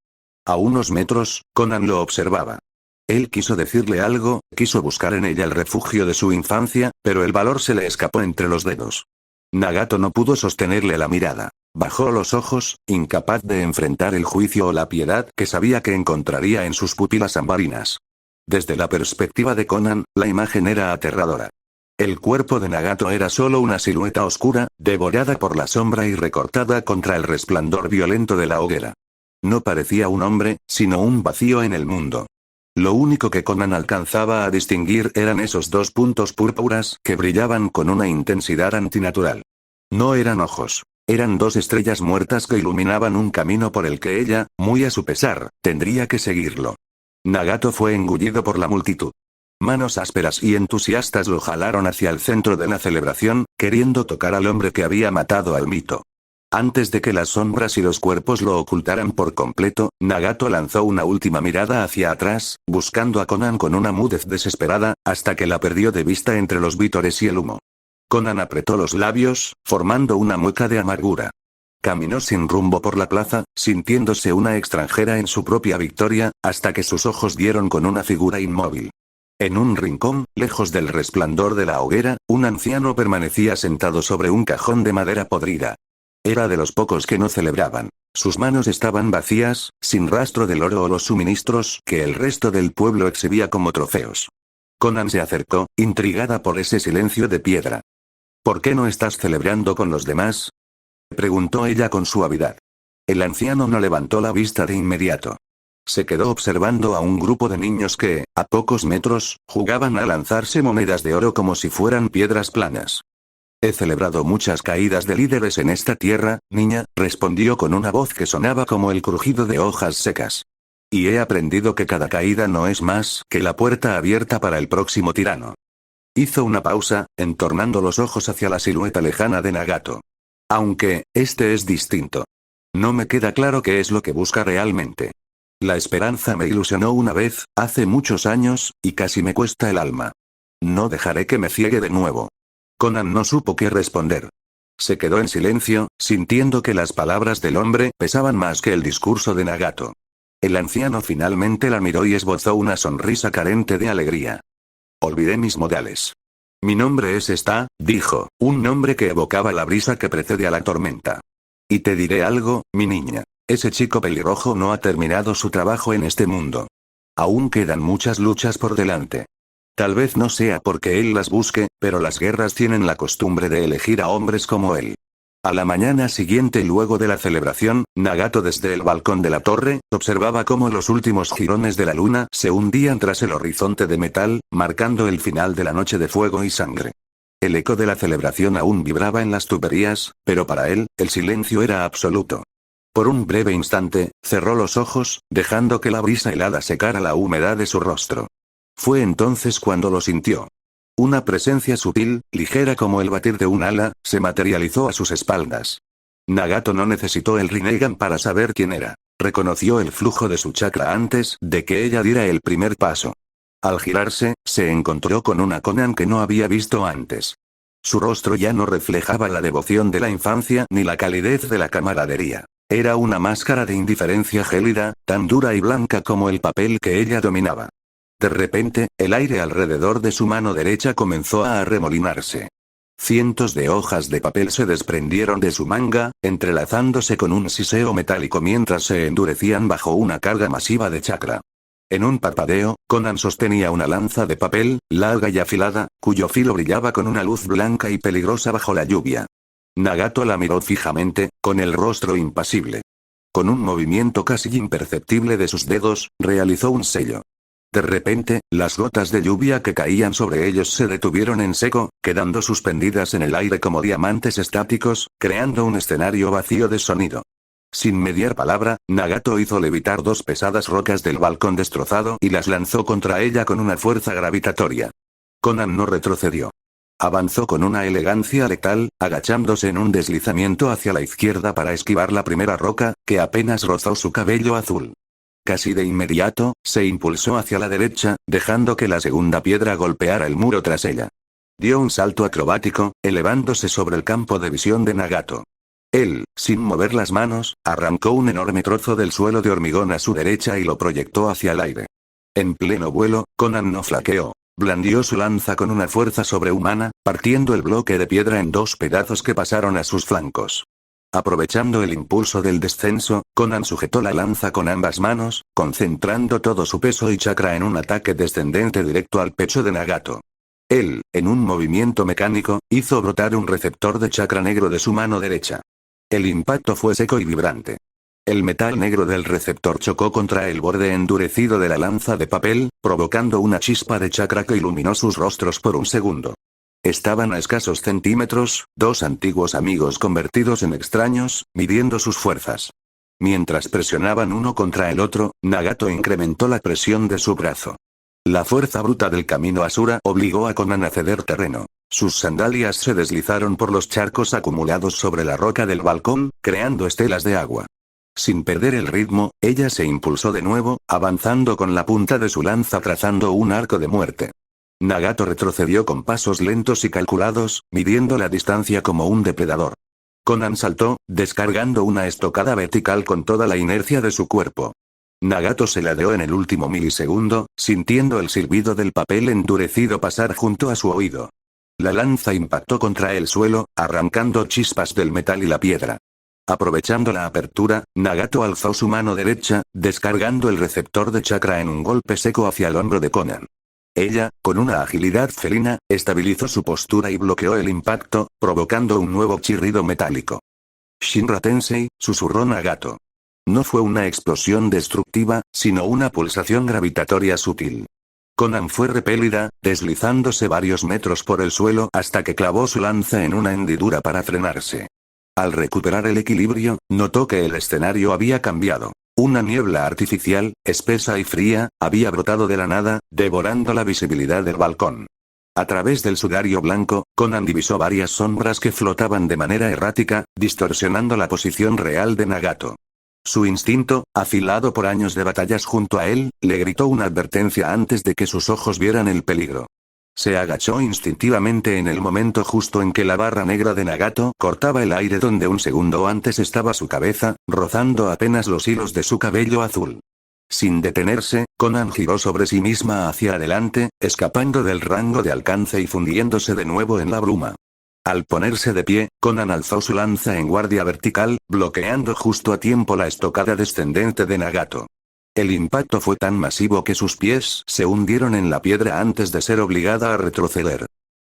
A unos metros, Conan lo observaba. Él quiso decirle algo, quiso buscar en ella el refugio de su infancia, pero el valor se le escapó entre los dedos. Nagato no pudo sostenerle la mirada. Bajó los ojos, incapaz de enfrentar el juicio o la piedad que sabía que encontraría en sus pupilas ambarinas. Desde la perspectiva de Conan, la imagen era aterradora. El cuerpo de Nagato era solo una silueta oscura, devorada por la sombra y recortada contra el resplandor violento de la hoguera. No parecía un hombre, sino un vacío en el mundo. Lo único que Conan alcanzaba a distinguir eran esos dos puntos púrpuras que brillaban con una intensidad antinatural. No eran ojos. Eran dos estrellas muertas que iluminaban un camino por el que ella, muy a su pesar, tendría que seguirlo. Nagato fue engullido por la multitud. Manos ásperas y entusiastas lo jalaron hacia el centro de la celebración, queriendo tocar al hombre que había matado al mito. Antes de que las sombras y los cuerpos lo ocultaran por completo, Nagato lanzó una última mirada hacia atrás, buscando a Conan con una mudez desesperada, hasta que la perdió de vista entre los vítores y el humo. Conan apretó los labios, formando una mueca de amargura. Caminó sin rumbo por la plaza, sintiéndose una extranjera en su propia victoria, hasta que sus ojos dieron con una figura inmóvil. En un rincón, lejos del resplandor de la hoguera, un anciano permanecía sentado sobre un cajón de madera podrida. Era de los pocos que no celebraban. Sus manos estaban vacías, sin rastro del oro o los suministros que el resto del pueblo exhibía como trofeos. Conan se acercó, intrigada por ese silencio de piedra. ¿Por qué no estás celebrando con los demás?, preguntó ella con suavidad. El anciano no levantó la vista de inmediato. Se quedó observando a un grupo de niños que, a pocos metros, jugaban a lanzarse monedas de oro como si fueran piedras planas. He celebrado muchas caídas de líderes en esta tierra, niña, respondió con una voz que sonaba como el crujido de hojas secas. Y he aprendido que cada caída no es más que la puerta abierta para el próximo tirano. Hizo una pausa, entornando los ojos hacia la silueta lejana de Nagato. Aunque, este es distinto. No me queda claro qué es lo que busca realmente. La esperanza me ilusionó una vez, hace muchos años, y casi me cuesta el alma. No dejaré que me ciegue de nuevo. Conan no supo qué responder. Se quedó en silencio, sintiendo que las palabras del hombre pesaban más que el discurso de Nagato. El anciano finalmente la miró y esbozó una sonrisa carente de alegría. Olvidé mis modales. Mi nombre es Esta, dijo, un nombre que evocaba la brisa que precede a la tormenta. Y te diré algo, mi niña. Ese chico pelirrojo no ha terminado su trabajo en este mundo. Aún quedan muchas luchas por delante. Tal vez no sea porque él las busque, pero las guerras tienen la costumbre de elegir a hombres como él. A la mañana siguiente, luego de la celebración, Nagato desde el balcón de la torre, observaba cómo los últimos jirones de la luna se hundían tras el horizonte de metal, marcando el final de la noche de fuego y sangre. El eco de la celebración aún vibraba en las tuberías, pero para él, el silencio era absoluto. Por un breve instante, cerró los ojos, dejando que la brisa helada secara la humedad de su rostro. Fue entonces cuando lo sintió. Una presencia sutil, ligera como el batir de un ala, se materializó a sus espaldas. Nagato no necesitó el Rinnegan para saber quién era. Reconoció el flujo de su chakra antes de que ella diera el primer paso. Al girarse, se encontró con una Conan que no había visto antes. Su rostro ya no reflejaba la devoción de la infancia ni la calidez de la camaradería. Era una máscara de indiferencia gélida, tan dura y blanca como el papel que ella dominaba. De repente, el aire alrededor de su mano derecha comenzó a arremolinarse. Cientos de hojas de papel se desprendieron de su manga, entrelazándose con un siseo metálico mientras se endurecían bajo una carga masiva de chakra. En un parpadeo, Conan sostenía una lanza de papel, larga y afilada, cuyo filo brillaba con una luz blanca y peligrosa bajo la lluvia. Nagato la miró fijamente, con el rostro impasible. Con un movimiento casi imperceptible de sus dedos, realizó un sello. De repente, las gotas de lluvia que caían sobre ellos se detuvieron en seco, quedando suspendidas en el aire como diamantes estáticos, creando un escenario vacío de sonido. Sin mediar palabra, Nagato hizo levitar dos pesadas rocas del balcón destrozado y las lanzó contra ella con una fuerza gravitatoria. Conan no retrocedió. Avanzó con una elegancia letal, agachándose en un deslizamiento hacia la izquierda para esquivar la primera roca, que apenas rozó su cabello azul. Casi de inmediato, se impulsó hacia la derecha, dejando que la segunda piedra golpeara el muro tras ella. Dio un salto acrobático, elevándose sobre el campo de visión de Nagato. Él, sin mover las manos, arrancó un enorme trozo del suelo de hormigón a su derecha y lo proyectó hacia el aire. En pleno vuelo, Conan no flaqueó. Blandió su lanza con una fuerza sobrehumana, partiendo el bloque de piedra en dos pedazos que pasaron a sus flancos. Aprovechando el impulso del descenso, Conan sujetó la lanza con ambas manos, concentrando todo su peso y chakra en un ataque descendente directo al pecho de Nagato. Él, en un movimiento mecánico, hizo brotar un receptor de chakra negro de su mano derecha. El impacto fue seco y vibrante. El metal negro del receptor chocó contra el borde endurecido de la lanza de papel, provocando una chispa de chakra que iluminó sus rostros por un segundo. Estaban a escasos centímetros, dos antiguos amigos convertidos en extraños, midiendo sus fuerzas. Mientras presionaban uno contra el otro, Nagato incrementó la presión de su brazo. La fuerza bruta del camino Asura obligó a Conan a ceder terreno. Sus sandalias se deslizaron por los charcos acumulados sobre la roca del balcón, creando estelas de agua. Sin perder el ritmo, ella se impulsó de nuevo, avanzando con la punta de su lanza trazando un arco de muerte. Nagato retrocedió con pasos lentos y calculados, midiendo la distancia como un depredador. Conan saltó, descargando una estocada vertical con toda la inercia de su cuerpo. Nagato se ladeó en el último milisegundo, sintiendo el silbido del papel endurecido pasar junto a su oído. La lanza impactó contra el suelo, arrancando chispas del metal y la piedra. Aprovechando la apertura, Nagato alzó su mano derecha, descargando el receptor de chakra en un golpe seco hacia el hombro de Conan. Ella, con una agilidad felina, estabilizó su postura y bloqueó el impacto, provocando un nuevo chirrido metálico. Shinra Tensei, susurró Nagato. No fue una explosión destructiva, sino una pulsación gravitatoria sutil. Conan fue repelida, deslizándose varios metros por el suelo hasta que clavó su lanza en una hendidura para frenarse. Al recuperar el equilibrio, notó que el escenario había cambiado. Una niebla artificial, espesa y fría, había brotado de la nada, devorando la visibilidad del balcón. A través del sudario blanco, Conan divisó varias sombras que flotaban de manera errática, distorsionando la posición real de Nagato. Su instinto, afilado por años de batallas junto a él, le gritó una advertencia antes de que sus ojos vieran el peligro. Se agachó instintivamente en el momento justo en que la barra negra de Nagato cortaba el aire donde un segundo antes estaba su cabeza, rozando apenas los hilos de su cabello azul. Sin detenerse, Conan giró sobre sí misma hacia adelante, escapando del rango de alcance y fundiéndose de nuevo en la bruma. Al ponerse de pie, Conan alzó su lanza en guardia vertical, bloqueando justo a tiempo la estocada descendente de Nagato. El impacto fue tan masivo que sus pies se hundieron en la piedra antes de ser obligada a retroceder.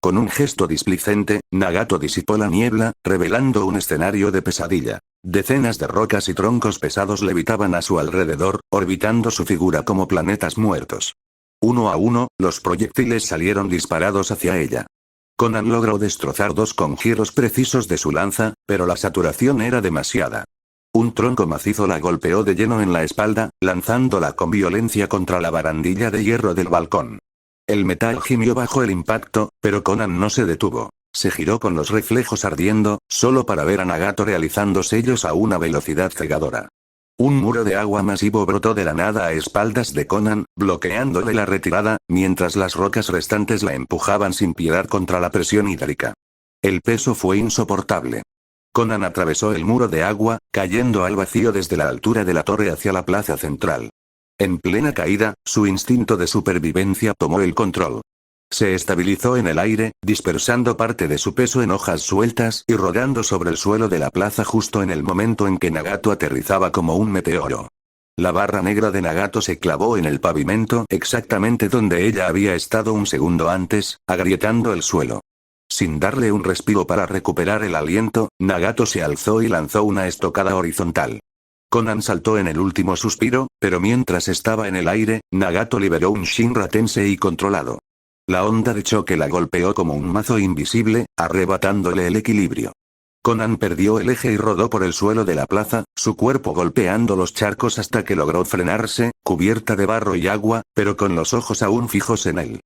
Con un gesto displicente, Nagato disipó la niebla, revelando un escenario de pesadilla. Decenas de rocas y troncos pesados levitaban a su alrededor, orbitando su figura como planetas muertos. Uno a uno, los proyectiles salieron disparados hacia ella. Conan logró destrozar dos con giros precisos de su lanza, pero la saturación era demasiada. Un tronco macizo la golpeó de lleno en la espalda, lanzándola con violencia contra la barandilla de hierro del balcón. El metal gimió bajo el impacto, pero Conan no se detuvo. Se giró con los reflejos ardiendo, solo para ver a Nagato realizando sellos a una velocidad cegadora. Un muro de agua masivo brotó de la nada a espaldas de Conan, bloqueándole la retirada, mientras las rocas restantes la empujaban sin piedad contra la presión hídrica. El peso fue insoportable. Conan atravesó el muro de agua, cayendo al vacío desde la altura de la torre hacia la plaza central. En plena caída, su instinto de supervivencia tomó el control. Se estabilizó en el aire, dispersando parte de su peso en hojas sueltas y rodando sobre el suelo de la plaza justo en el momento en que Nagato aterrizaba como un meteoro. La barra negra de Nagato se clavó en el pavimento exactamente donde ella había estado un segundo antes, agrietando el suelo. Sin darle un respiro para recuperar el aliento, Nagato se alzó y lanzó una estocada horizontal. Conan saltó en el último suspiro, pero mientras estaba en el aire, Nagato liberó un Shinra Tensei controlado. La onda de choque la golpeó como un mazo invisible, arrebatándole el equilibrio. Conan perdió el eje y rodó por el suelo de la plaza, su cuerpo golpeando los charcos hasta que logró frenarse, cubierta de barro y agua, pero con los ojos aún fijos en él.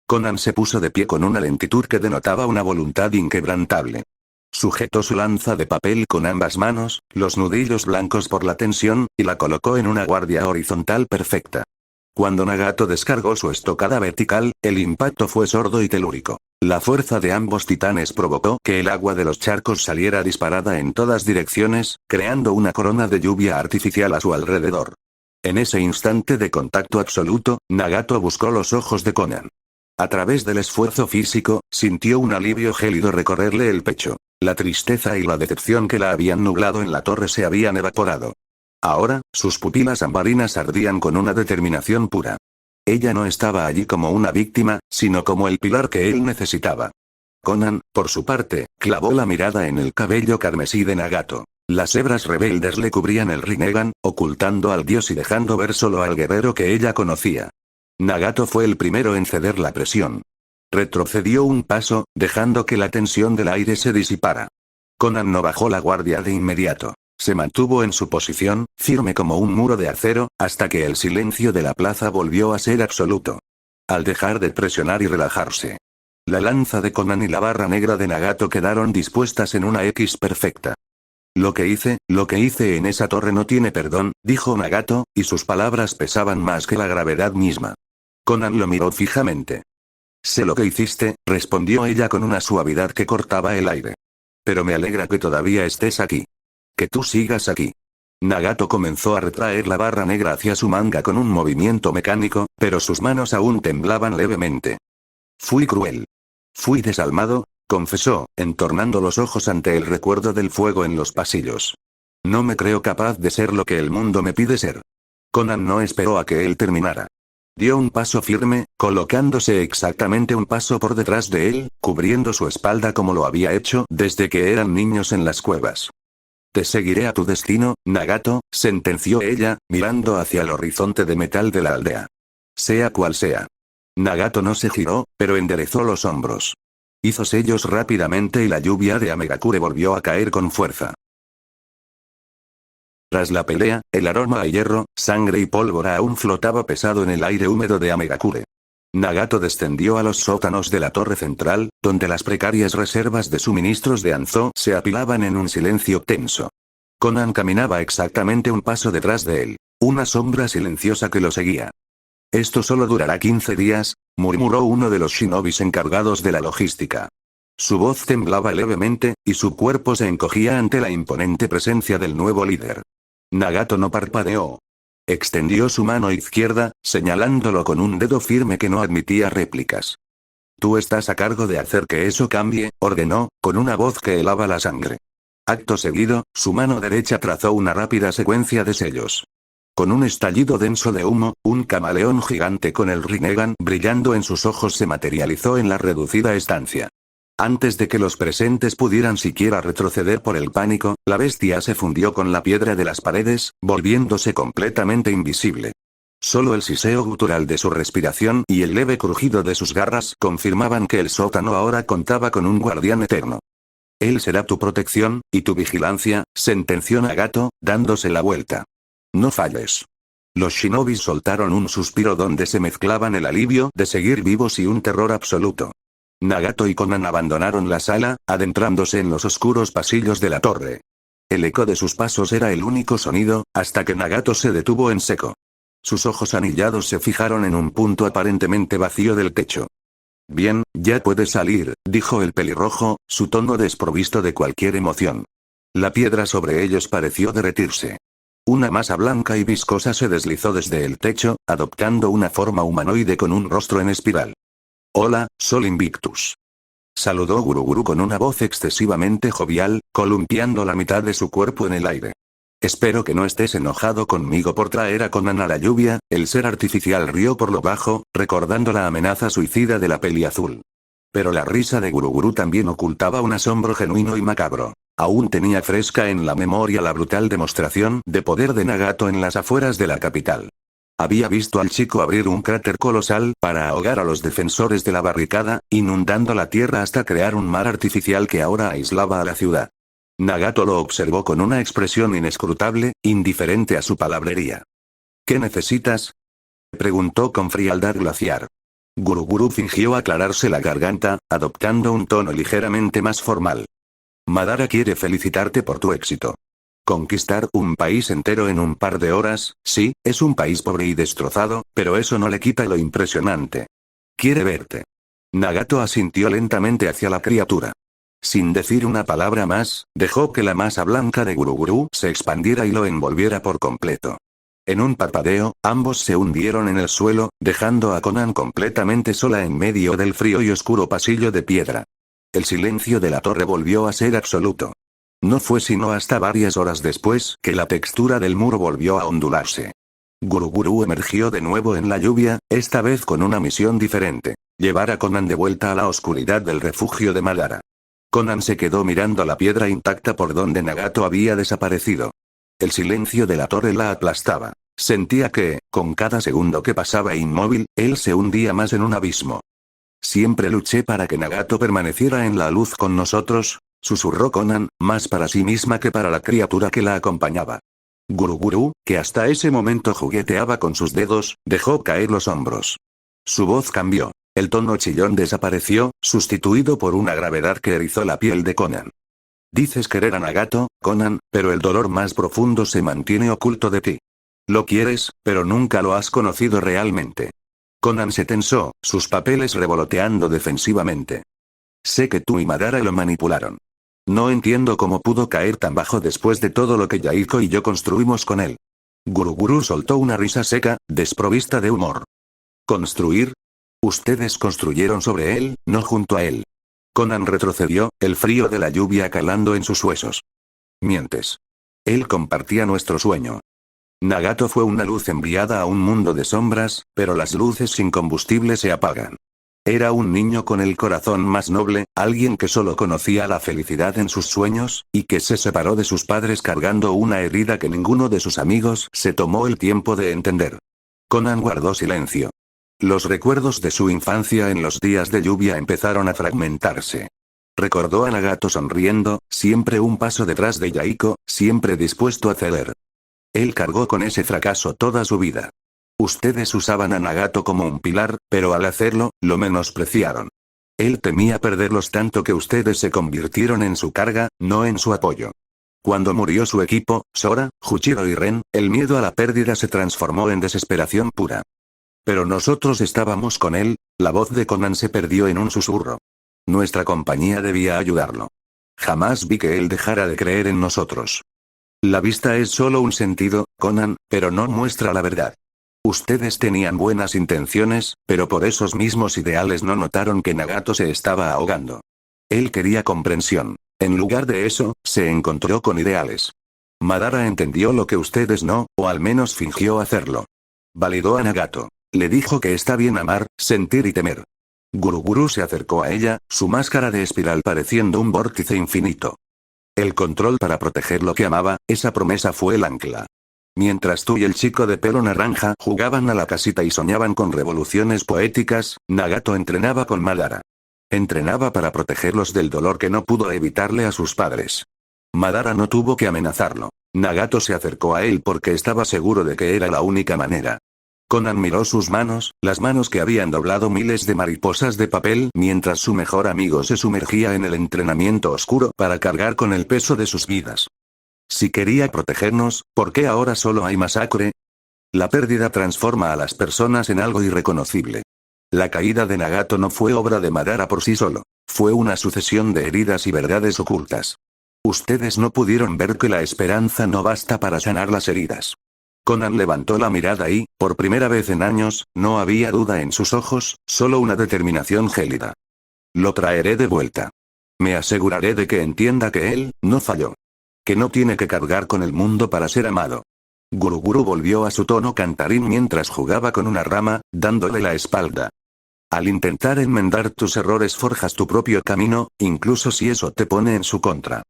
Conan se puso de pie con una lentitud que denotaba una voluntad inquebrantable. Sujetó su lanza de papel con ambas manos, los nudillos blancos por la tensión, y la colocó en una guardia horizontal perfecta. Cuando Nagato descargó su estocada vertical, el impacto fue sordo y telúrico. La fuerza de ambos titanes provocó que el agua de los charcos saliera disparada en todas direcciones, creando una corona de lluvia artificial a su alrededor. En ese instante de contacto absoluto, Nagato buscó los ojos de Conan. A través del esfuerzo físico, sintió un alivio gélido recorrerle el pecho. La tristeza y la decepción que la habían nublado en la torre se habían evaporado. Ahora, sus pupilas ambarinas ardían con una determinación pura. Ella no estaba allí como una víctima, sino como el pilar que él necesitaba. Conan, por su parte, clavó la mirada en el cabello carmesí de Nagato. Las hebras rebeldes le cubrían el Rinnegan, ocultando al dios y dejando ver solo al guerrero que ella conocía. Nagato fue el primero en ceder la presión. Retrocedió un paso, dejando que la tensión del aire se disipara. Conan no bajó la guardia de inmediato. Se mantuvo en su posición, firme como un muro de acero, hasta que el silencio de la plaza volvió a ser absoluto. Al dejar de presionar y relajarse, la lanza de Conan y la barra negra de Nagato quedaron dispuestas en una X perfecta. Lo que hice en esa torre no tiene perdón, dijo Nagato, y sus palabras pesaban más que la gravedad misma. Conan lo miró fijamente. Sé lo que hiciste, respondió ella con una suavidad que cortaba el aire. Pero me alegra que todavía estés aquí. Que tú sigas aquí. Nagato comenzó a retraer la barra negra hacia su manga con un movimiento mecánico, pero sus manos aún temblaban levemente. Fui cruel. Fui desalmado, confesó, entornando los ojos ante el recuerdo del fuego en los pasillos. No me creo capaz de ser lo que el mundo me pide ser. Conan no esperó a que él terminara. Dio un paso firme, colocándose exactamente un paso por detrás de él, cubriendo su espalda como lo había hecho desde que eran niños en las cuevas. Te seguiré a tu destino, Nagato, sentenció ella, mirando hacia el horizonte de metal de la aldea. Sea cual sea. Nagato no se giró, pero enderezó los hombros. Hizo sellos rápidamente y la lluvia de Amegakure volvió a caer con fuerza. Tras la pelea, el aroma a hierro, sangre y pólvora aún flotaba pesado en el aire húmedo de Amegakure. Nagato descendió a los sótanos de la torre central, donde las precarias reservas de suministros de Anzó se apilaban en un silencio tenso. Conan caminaba exactamente un paso detrás de él, una sombra silenciosa que lo seguía. Esto solo durará 15 días, murmuró uno de los shinobis encargados de la logística. Su voz temblaba levemente, y su cuerpo se encogía ante la imponente presencia del nuevo líder. Nagato no parpadeó. Extendió su mano izquierda, señalándolo con un dedo firme que no admitía réplicas. Tú estás a cargo de hacer que eso cambie, ordenó, con una voz que helaba la sangre. Acto seguido, su mano derecha trazó una rápida secuencia de sellos. Con un estallido denso de humo, un camaleón gigante con el Rinnegan brillando en sus ojos se materializó en la reducida estancia. Antes de que los presentes pudieran siquiera retroceder por el pánico, la bestia se fundió con la piedra de las paredes, volviéndose completamente invisible. Solo el siseo gutural de su respiración y el leve crujido de sus garras confirmaban que el sótano ahora contaba con un guardián eterno. Él será tu protección, y tu vigilancia, sentenció Nagato, dándose la vuelta. No falles. Los shinobis soltaron un suspiro donde se mezclaban el alivio de seguir vivos y un terror absoluto. Nagato y Conan abandonaron la sala, adentrándose en los oscuros pasillos de la torre. El eco de sus pasos era el único sonido, hasta que Nagato se detuvo en seco. Sus ojos anillados se fijaron en un punto aparentemente vacío del techo. Bien, ya puedes salir, dijo el pelirrojo, su tono desprovisto de cualquier emoción. La piedra sobre ellos pareció derretirse. Una masa blanca y viscosa se deslizó desde el techo, adoptando una forma humanoide con un rostro en espiral. Hola, Sol Invictus. Saludó Guruguru con una voz excesivamente jovial, columpiando la mitad de su cuerpo en el aire. Espero que no estés enojado conmigo por traer a Conan a la lluvia, el ser artificial rió por lo bajo, recordando la amenaza suicida de la peli azul. Pero la risa de Guruguru también ocultaba un asombro genuino y macabro. Aún tenía fresca en la memoria la brutal demostración de poder de Nagato en las afueras de la capital. Había visto al chico abrir un cráter colosal para ahogar a los defensores de la barricada, inundando la tierra hasta crear un mar artificial que ahora aislaba a la ciudad. Nagato lo observó con una expresión inescrutable, indiferente a su palabrería. ¿Qué necesitas?, preguntó con frialdad glaciar. Guruguru fingió aclararse la garganta, adoptando un tono ligeramente más formal. Madara quiere felicitarte por tu éxito. Conquistar un país entero en un par de horas, sí, es un país pobre y destrozado, pero eso no le quita lo impresionante. Quiere verte. Nagato asintió lentamente hacia la criatura. Sin decir una palabra más, dejó que la masa blanca de Guruguru se expandiera y lo envolviera por completo. En un parpadeo, ambos se hundieron en el suelo, dejando a Conan completamente sola en medio del frío y oscuro pasillo de piedra. El silencio de la torre volvió a ser absoluto. No fue sino hasta varias horas después que la textura del muro volvió a ondularse. Guruguru emergió de nuevo en la lluvia, esta vez con una misión diferente: llevar a Conan de vuelta a la oscuridad del refugio de Madara. Conan se quedó mirando la piedra intacta por donde Nagato había desaparecido. El silencio de la torre la aplastaba. Sentía que, con cada segundo que pasaba inmóvil, él se hundía más en un abismo. Siempre luché para que Nagato permaneciera en la luz con nosotros, susurró Conan, más para sí misma que para la criatura que la acompañaba. Guruguru, que hasta ese momento jugueteaba con sus dedos, dejó caer los hombros. Su voz cambió. El tono chillón desapareció, sustituido por una gravedad que erizó la piel de Conan. Dices querer a Nagato, Conan, pero el dolor más profundo se mantiene oculto de ti. Lo quieres, pero nunca lo has conocido realmente. Conan se tensó, sus papeles revoloteando defensivamente. Sé que tú y Madara lo manipularon. No entiendo cómo pudo caer tan bajo después de todo lo que Yaiko y yo construimos con él. Guruguru soltó una risa seca, desprovista de humor. ¿Construir? Ustedes construyeron sobre él, no junto a él. Conan retrocedió, el frío de la lluvia calando en sus huesos. Mientes. Él compartía nuestro sueño. Nagato fue una luz enviada a un mundo de sombras, pero las luces sin combustible se apagan. Era un niño con el corazón más noble, alguien que solo conocía la felicidad en sus sueños, y que se separó de sus padres cargando una herida que ninguno de sus amigos se tomó el tiempo de entender. Conan guardó silencio. Los recuerdos de su infancia en los días de lluvia empezaron a fragmentarse. Recordó a Nagato sonriendo, siempre un paso detrás de Yaiko, siempre dispuesto a ceder. Él cargó con ese fracaso toda su vida. Ustedes usaban a Nagato como un pilar, pero al hacerlo, lo menospreciaron. Él temía perderlos tanto que ustedes se convirtieron en su carga, no en su apoyo. Cuando murió su equipo, Sora, Juchiro y Ren, el miedo a la pérdida se transformó en desesperación pura. Pero nosotros estábamos con él, la voz de Conan se perdió en un susurro. Nuestra compañía debía ayudarlo. Jamás vi que él dejara de creer en nosotros. La vista es solo un sentido, Conan, pero no muestra la verdad. Ustedes tenían buenas intenciones, pero por esos mismos ideales no notaron que Nagato se estaba ahogando. Él quería comprensión. En lugar de eso, se encontró con ideales. Madara entendió lo que ustedes no, o al menos fingió hacerlo. Validó a Nagato. Le dijo que está bien amar, sentir y temer. Guruguru se acercó a ella, su máscara de espiral pareciendo un vórtice infinito. El control para proteger lo que amaba, esa promesa fue el ancla. Mientras tú y el chico de pelo naranja jugaban a la casita y soñaban con revoluciones poéticas, Nagato entrenaba con Madara. Entrenaba para protegerlos del dolor que no pudo evitarle a sus padres. Madara no tuvo que amenazarlo. Nagato se acercó a él porque estaba seguro de que era la única manera. Conan miró sus manos, las manos que habían doblado miles de mariposas de papel mientras su mejor amigo se sumergía en el entrenamiento oscuro para cargar con el peso de sus vidas. Si quería protegernos, ¿por qué ahora solo hay masacre? La pérdida transforma a las personas en algo irreconocible. La caída de Nagato no fue obra de Madara por sí solo, fue una sucesión de heridas y verdades ocultas. Ustedes no pudieron ver que la esperanza no basta para sanar las heridas. Conan levantó la mirada y, por primera vez en años, no había duda en sus ojos, solo una determinación gélida. Lo traeré de vuelta. Me aseguraré de que entienda que él, no falló. Que no tiene que cargar con el mundo para ser amado. Guruguru volvió a su tono cantarín mientras jugaba con una rama, dándole la espalda. Al intentar enmendar tus errores forjas tu propio camino, incluso si eso te pone en su contra.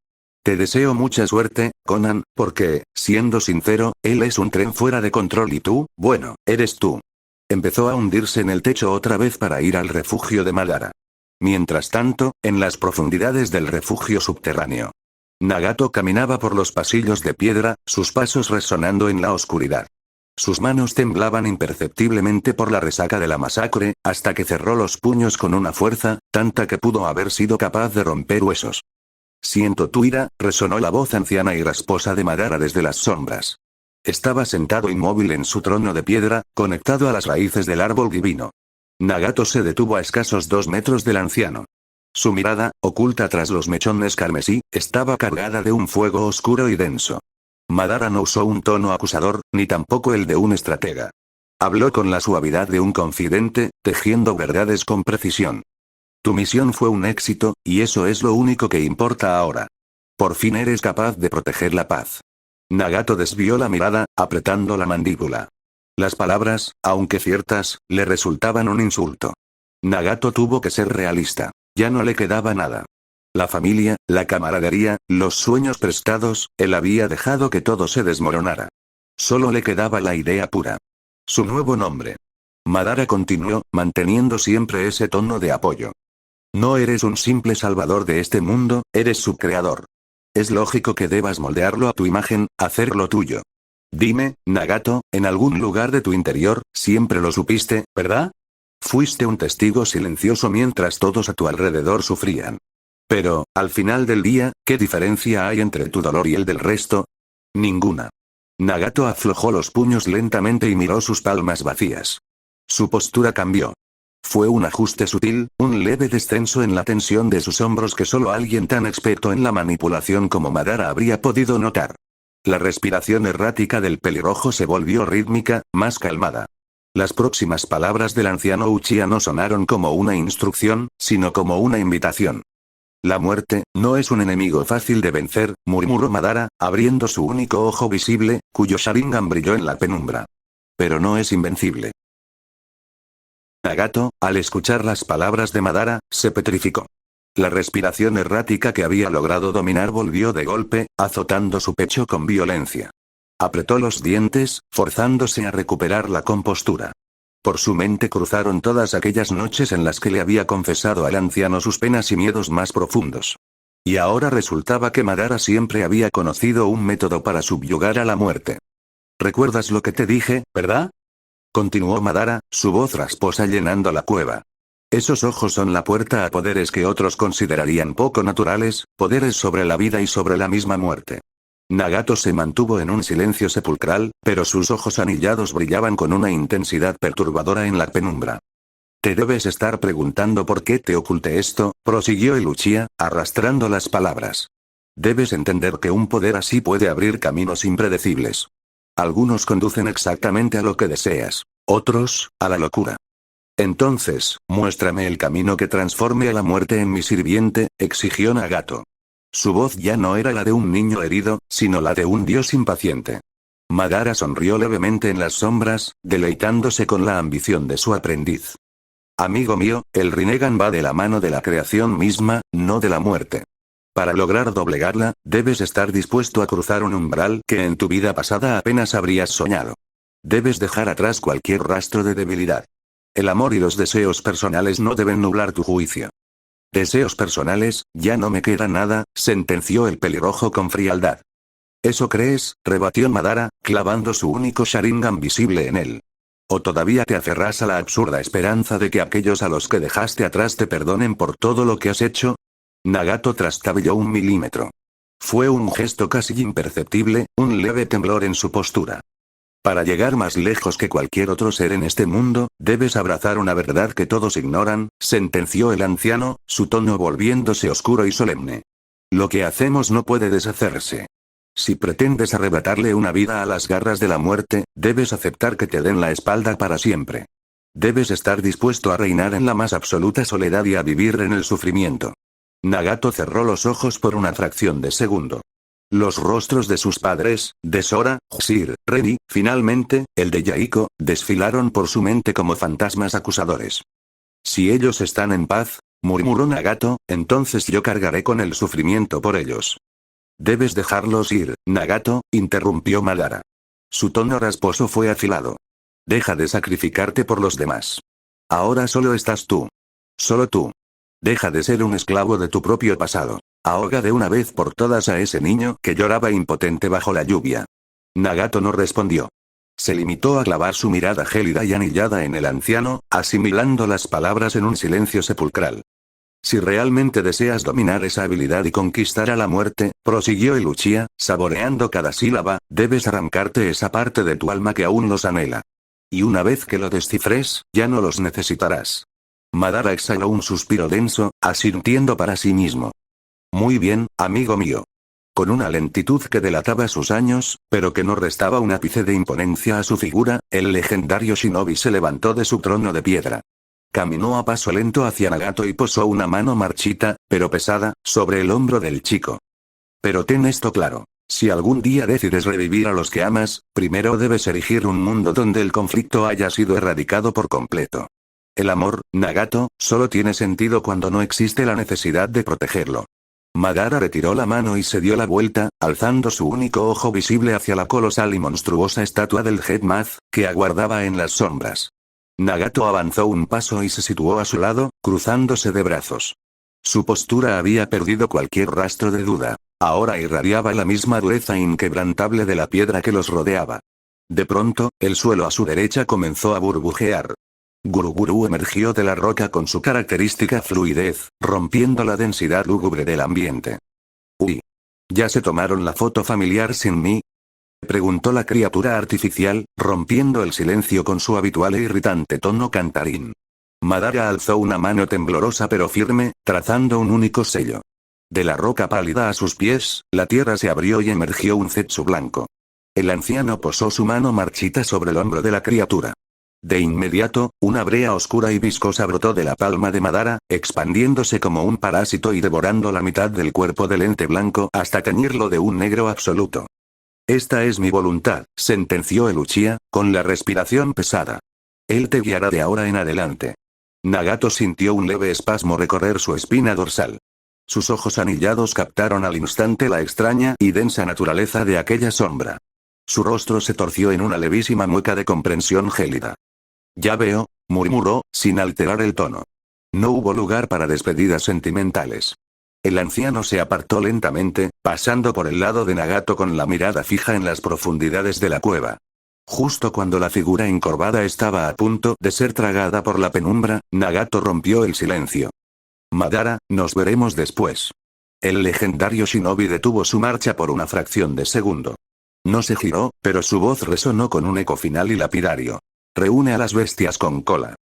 Te deseo mucha suerte, Conan, porque, siendo sincero, él es un tren fuera de control y tú, bueno, eres tú. Empezó a hundirse en el techo otra vez para ir al refugio de Madara. Mientras tanto, en las profundidades del refugio subterráneo. Nagato caminaba por los pasillos de piedra, sus pasos resonando en la oscuridad. Sus manos temblaban imperceptiblemente por la resaca de la masacre, hasta que cerró los puños con una fuerza, tanta que pudo haber sido capaz de romper huesos. Siento tu ira, resonó la voz anciana y rasposa de Madara desde las sombras. Estaba sentado inmóvil en su trono de piedra, conectado a las raíces del árbol divino. Nagato se detuvo a escasos 2 metros del anciano. Su mirada, oculta tras los mechones carmesí, estaba cargada de un fuego oscuro y denso. Madara no usó un tono acusador, ni tampoco el de un estratega. Habló con la suavidad de un confidente, tejiendo verdades con precisión. Tu misión fue un éxito, y eso es lo único que importa ahora. Por fin eres capaz de proteger la paz. Nagato desvió la mirada, apretando la mandíbula. Las palabras, aunque ciertas, le resultaban un insulto. Nagato tuvo que ser realista. Ya no le quedaba nada. La familia, la camaradería, los sueños prestados, él había dejado que todo se desmoronara. Solo le quedaba la idea pura. Su nuevo nombre. Madara continuó, manteniendo siempre ese tono de apoyo. No eres un simple salvador de este mundo, eres su creador. Es lógico que debas moldearlo a tu imagen, hacerlo tuyo. Dime, Nagato, en algún lugar de tu interior, siempre lo supiste, ¿verdad? Fuiste un testigo silencioso mientras todos a tu alrededor sufrían. Pero, al final del día, ¿qué diferencia hay entre tu dolor y el del resto? Ninguna. Nagato aflojó los puños lentamente y miró sus palmas vacías. Su postura cambió. Fue un ajuste sutil, un leve descenso en la tensión de sus hombros que solo alguien tan experto en la manipulación como Madara habría podido notar. La respiración errática del pelirrojo se volvió rítmica, más calmada. Las próximas palabras del anciano Uchiha no sonaron como una instrucción, sino como una invitación. La muerte, no es un enemigo fácil de vencer, murmuró Madara, abriendo su único ojo visible, cuyo Sharingan brilló en la penumbra. Pero no es invencible. Nagato, al escuchar las palabras de Madara, se petrificó. La respiración errática que había logrado dominar volvió de golpe, azotando su pecho con violencia. Apretó los dientes, forzándose a recuperar la compostura. Por su mente cruzaron todas aquellas noches en las que le había confesado al anciano sus penas y miedos más profundos. Y ahora resultaba que Madara siempre había conocido un método para subyugar a la muerte. ¿Recuerdas lo que te dije, verdad? Continuó Madara, su voz rasposa llenando la cueva. Esos ojos son la puerta a poderes que otros considerarían poco naturales, poderes sobre la vida y sobre la misma muerte. Nagato se mantuvo en un silencio sepulcral, pero sus ojos anillados brillaban con una intensidad perturbadora en la penumbra. Te debes estar preguntando por qué te oculté esto, prosiguió el Uchiha, arrastrando las palabras. Debes entender que un poder así puede abrir caminos impredecibles. Algunos conducen exactamente a lo que deseas, otros, a la locura. Entonces, muéstrame el camino que transforme a la muerte en mi sirviente, exigió Nagato. Su voz ya no era la de un niño herido, sino la de un dios impaciente. Madara sonrió levemente en las sombras, deleitándose con la ambición de su aprendiz. Amigo mío, el Rinnegan va de la mano de la creación misma, no de la muerte. Para lograr doblegarla, debes estar dispuesto a cruzar un umbral que en tu vida pasada apenas habrías soñado. Debes dejar atrás cualquier rastro de debilidad. El amor y los deseos personales no deben nublar tu juicio. Deseos personales, ya no me queda nada, sentenció el pelirrojo con frialdad. ¿Eso crees?, rebatió Madara, clavando su único Sharingan visible en él. ¿O todavía te aferras a la absurda esperanza de que aquellos a los que dejaste atrás te perdonen por todo lo que has hecho? Nagato trastabilló 1 milímetro. Fue un gesto casi imperceptible, un leve temblor en su postura. Para llegar más lejos que cualquier otro ser en este mundo, debes abrazar una verdad que todos ignoran, sentenció el anciano, su tono volviéndose oscuro y solemne. Lo que hacemos no puede deshacerse. Si pretendes arrebatarle una vida a las garras de la muerte, debes aceptar que te den la espalda para siempre. Debes estar dispuesto a reinar en la más absoluta soledad y a vivir en el sufrimiento. Nagato cerró los ojos por una fracción de segundo. Los rostros de sus padres, de Sora, Sir, Ren y, finalmente, el de Yaiko, desfilaron por su mente como fantasmas acusadores. Si ellos están en paz, murmuró Nagato, entonces yo cargaré con el sufrimiento por ellos. Debes dejarlos ir, Nagato, interrumpió Madara. Su tono rasposo fue afilado. Deja de sacrificarte por los demás. Ahora solo estás tú. Solo tú. Deja de ser un esclavo de tu propio pasado. Ahoga de una vez por todas a ese niño que lloraba impotente bajo la lluvia. Nagato no respondió. Se limitó a clavar su mirada gélida y anillada en el anciano, asimilando las palabras en un silencio sepulcral. Si realmente deseas dominar esa habilidad y conquistar a la muerte, prosiguió el Uchiha, saboreando cada sílaba, debes arrancarte esa parte de tu alma que aún los anhela. Y una vez que lo descifres, ya no los necesitarás. Madara exhaló un suspiro denso, asintiendo para sí mismo. Muy bien, amigo mío. Con una lentitud que delataba sus años, pero que no restaba un ápice de imponencia a su figura, el legendario shinobi se levantó de su trono de piedra. Caminó a paso lento hacia Nagato y posó una mano marchita, pero pesada, sobre el hombro del chico. Pero ten esto claro. Si algún día decides revivir a los que amas, primero debes erigir un mundo donde el conflicto haya sido erradicado por completo. El amor, Nagato, solo tiene sentido cuando no existe la necesidad de protegerlo. Madara retiró la mano y se dio la vuelta, alzando su único ojo visible hacia la colosal y monstruosa estatua del Headmath, que aguardaba en las sombras. Nagato avanzó un paso y se situó a su lado, cruzándose de brazos. Su postura había perdido cualquier rastro de duda. Ahora irradiaba la misma dureza inquebrantable de la piedra que los rodeaba. De pronto, el suelo a su derecha comenzó a burbujear. Guruguru emergió de la roca con su característica fluidez, rompiendo la densidad lúgubre del ambiente. Uy. ¿Ya se tomaron la foto familiar sin mí? Preguntó la criatura artificial, rompiendo el silencio con su habitual e irritante tono cantarín. Madara alzó una mano temblorosa pero firme, trazando un único sello. De la roca pálida a sus pies, la tierra se abrió y emergió un Zetsu blanco. El anciano posó su mano marchita sobre el hombro de la criatura. De inmediato, una brea oscura y viscosa brotó de la palma de Madara, expandiéndose como un parásito y devorando la mitad del cuerpo del ente blanco hasta teñirlo de un negro absoluto. Esta es mi voluntad, sentenció el Uchiha, con la respiración pesada. Él te guiará de ahora en adelante. Nagato sintió un leve espasmo recorrer su espina dorsal. Sus ojos anillados captaron al instante la extraña y densa naturaleza de aquella sombra. Su rostro se torció en una levísima mueca de comprensión gélida. Ya veo, murmuró, sin alterar el tono. No hubo lugar para despedidas sentimentales. El anciano se apartó lentamente, pasando por el lado de Nagato con la mirada fija en las profundidades de la cueva. Justo cuando la figura encorvada estaba a punto de ser tragada por la penumbra, Nagato rompió el silencio. Madara, nos veremos después. El legendario shinobi detuvo su marcha por una fracción de segundo. No se giró, pero su voz resonó con un eco final y lapidario. Reúne a las bestias con cola.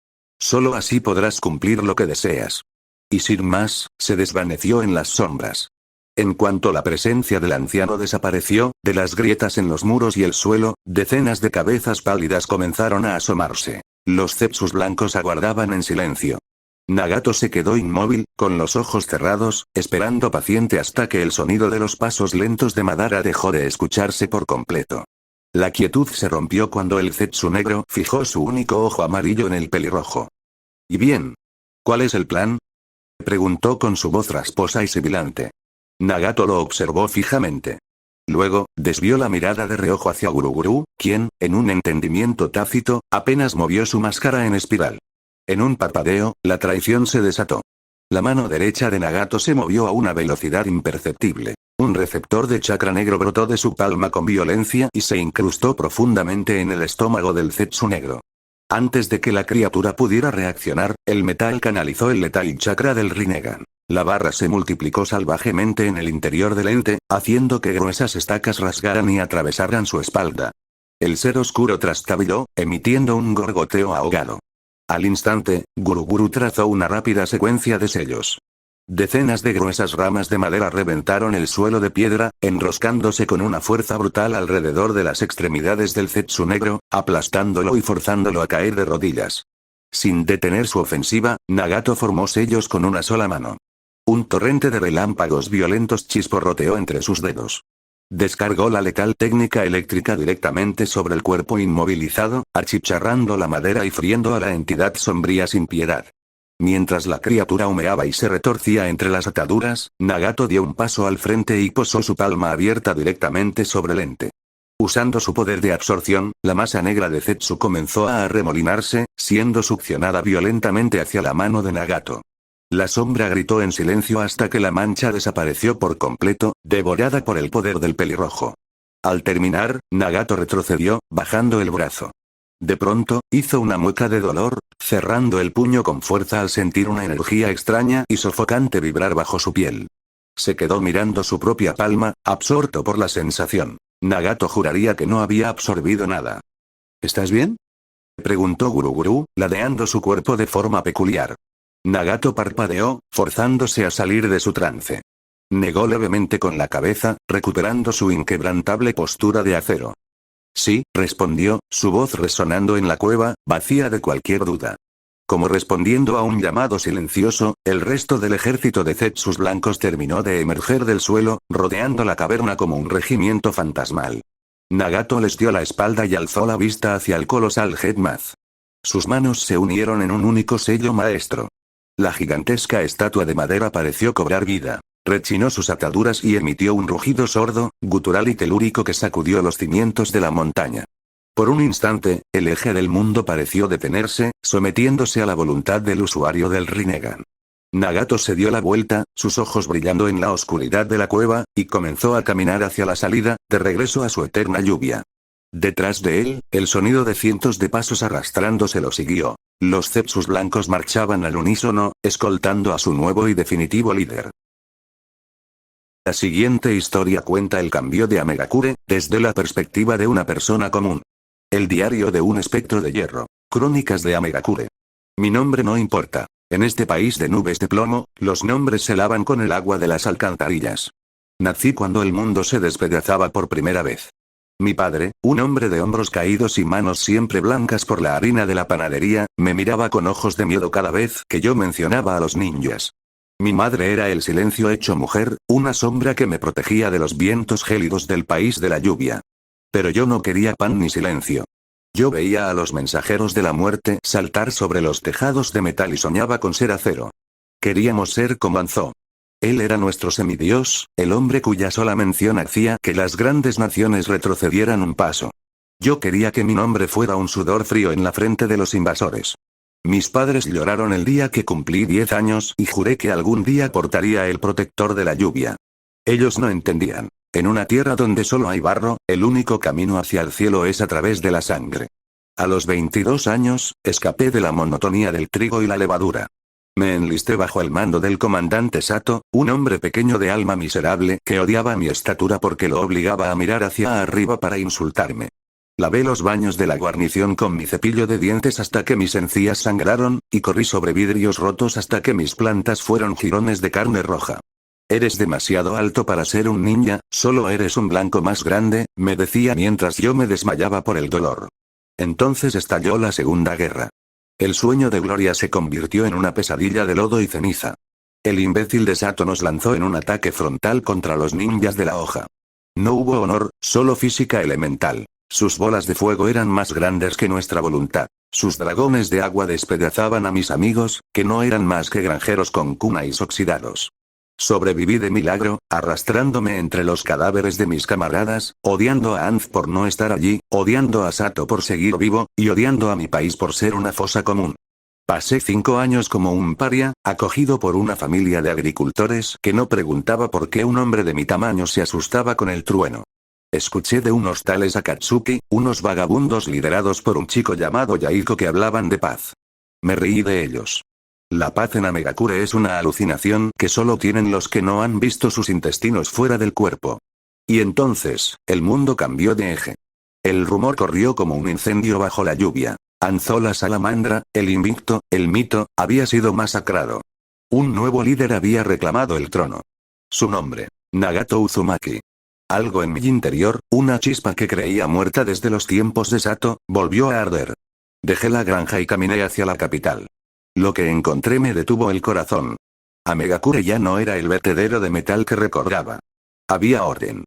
Solo así podrás cumplir lo que deseas. Y sin más, se desvaneció en las sombras. En cuanto la presencia del anciano desapareció, de las grietas en los muros y el suelo, decenas de cabezas pálidas comenzaron a asomarse. Los Zetsus blancos aguardaban en silencio. Nagato se quedó inmóvil, con los ojos cerrados, esperando paciente hasta que el sonido de los pasos lentos de Madara dejó de escucharse por completo. La quietud se rompió cuando el Zetsu negro fijó su único ojo amarillo en el pelirrojo. ¿Y bien? ¿Cuál es el plan?, preguntó con su voz rasposa y sibilante. Nagato lo observó fijamente. Luego, desvió la mirada de reojo hacia Guruguru, quien, en un entendimiento tácito, apenas movió su máscara en espiral. En un parpadeo, la traición se desató. La mano derecha de Nagato se movió a una velocidad imperceptible. Un receptor de chakra negro brotó de su palma con violencia y se incrustó profundamente en el estómago del Zetsu negro. Antes de que la criatura pudiera reaccionar, el metal canalizó el letal chakra del Rinnegan. La barra se multiplicó salvajemente en el interior del ente, haciendo que gruesas estacas rasgaran y atravesaran su espalda. El ser oscuro trastabilló, emitiendo un gorgoteo ahogado. Al instante, Guruguru trazó una rápida secuencia de sellos. Decenas de gruesas ramas de madera reventaron el suelo de piedra, enroscándose con una fuerza brutal alrededor de las extremidades del Zetsu negro, aplastándolo y forzándolo a caer de rodillas. Sin detener su ofensiva, Nagato formó sellos con una sola mano. Un torrente de relámpagos violentos chisporroteó entre sus dedos. Descargó la letal técnica eléctrica directamente sobre el cuerpo inmovilizado, achicharrando la madera y friendo a la entidad sombría sin piedad. Mientras la criatura humeaba y se retorcía entre las ataduras, Nagato dio un paso al frente y posó su palma abierta directamente sobre el ente. Usando su poder de absorción, la masa negra de Zetsu comenzó a arremolinarse, siendo succionada violentamente hacia la mano de Nagato. La sombra gritó en silencio hasta que la mancha desapareció por completo, devorada por el poder del pelirrojo. Al terminar, Nagato retrocedió, bajando el brazo. De pronto, hizo una mueca de dolor, cerrando el puño con fuerza al sentir una energía extraña y sofocante vibrar bajo su piel. Se quedó mirando su propia palma, absorto por la sensación. Nagato juraría que no había absorbido nada. ¿Estás bien?, preguntó Guruguru, ladeando su cuerpo de forma peculiar. Nagato parpadeó, forzándose a salir de su trance. Negó levemente con la cabeza, recuperando su inquebrantable postura de acero. Sí, respondió, su voz resonando en la cueva, vacía de cualquier duda. Como respondiendo a un llamado silencioso, el resto del ejército de Zetsus blancos terminó de emerger del suelo, rodeando la caverna como un regimiento fantasmal. Nagato les dio la espalda y alzó la vista hacia el colosal Headmath. Sus manos se unieron en un único sello maestro. La gigantesca estatua de madera pareció cobrar vida. Rechinó sus ataduras y emitió un rugido sordo, gutural y telúrico que sacudió los cimientos de la montaña. Por un instante, el eje del mundo pareció detenerse, sometiéndose a la voluntad del usuario del Rinnegan. Nagato se dio la vuelta, sus ojos brillando en la oscuridad de la cueva, y comenzó a caminar hacia la salida, de regreso a su eterna lluvia. Detrás de él, el sonido de cientos de pasos arrastrándose lo siguió. Los Zetsus blancos marchaban al unísono, escoltando a su nuevo y definitivo líder. La siguiente historia cuenta el cambio de Amegakure, desde la perspectiva de una persona común. El diario de un espectro de hierro. Crónicas de Amegakure. Mi nombre no importa. En este país de nubes de plomo, los nombres se lavan con el agua de las alcantarillas. Nací cuando el mundo se despedazaba por primera vez. Mi padre, un hombre de hombros caídos y manos siempre blancas por la harina de la panadería, me miraba con ojos de miedo cada vez que yo mencionaba a los ninjas. Mi madre era el silencio hecho mujer, una sombra que me protegía de los vientos gélidos del país de la lluvia. Pero yo no quería pan ni silencio. Yo veía a los mensajeros de la muerte saltar sobre los tejados de metal y soñaba con ser acero. Queríamos ser como Anzo. Él era nuestro semidios, el hombre cuya sola mención hacía que las grandes naciones retrocedieran un paso. Yo quería que mi nombre fuera un sudor frío en la frente de los invasores. Mis padres lloraron el día que cumplí 10 años y juré que algún día portaría el protector de la lluvia. Ellos no entendían. En una tierra donde solo hay barro, el único camino hacia el cielo es a través de la sangre. A los 22 años, escapé de la monotonía del trigo y la levadura. Me enlisté bajo el mando del comandante Sato, un hombre pequeño de alma miserable que odiaba mi estatura porque lo obligaba a mirar hacia arriba para insultarme. Lavé los baños de la guarnición con mi cepillo de dientes hasta que mis encías sangraron, y corrí sobre vidrios rotos hasta que mis plantas fueron jirones de carne roja. Eres demasiado alto para ser un ninja, solo eres un blanco más grande, me decía mientras yo me desmayaba por el dolor. Entonces estalló la Segunda Guerra. El sueño de gloria se convirtió en una pesadilla de lodo y ceniza. El imbécil de Sato nos lanzó en un ataque frontal contra los ninjas de la hoja. No hubo honor, solo física elemental. Sus bolas de fuego eran más grandes que nuestra voluntad. Sus dragones de agua despedazaban a mis amigos, que no eran más que granjeros con kunais oxidados. Sobreviví de milagro, arrastrándome entre los cadáveres de mis camaradas, odiando a Anz por no estar allí, odiando a Sato por seguir vivo, y odiando a mi país por ser una fosa común. Pasé 5 años como un paria, acogido por una familia de agricultores que no preguntaba por qué un hombre de mi tamaño se asustaba con el trueno. Escuché de unos tales Akatsuki, unos vagabundos liderados por un chico llamado Yaiko que hablaban de paz. Me reí de ellos. La paz en Amegakure es una alucinación que solo tienen los que no han visto sus intestinos fuera del cuerpo. Y entonces, el mundo cambió de eje. El rumor corrió como un incendio bajo la lluvia. Anzo la salamandra, el invicto, el mito, había sido masacrado. Un nuevo líder había reclamado el trono. Su nombre, Nagato Uzumaki. Algo en mi interior, una chispa que creía muerta desde los tiempos de Sato, volvió a arder. Dejé la granja y caminé hacia la capital. Lo que encontré me detuvo el corazón. Amegakure ya no era el vertedero de metal que recordaba. Había orden.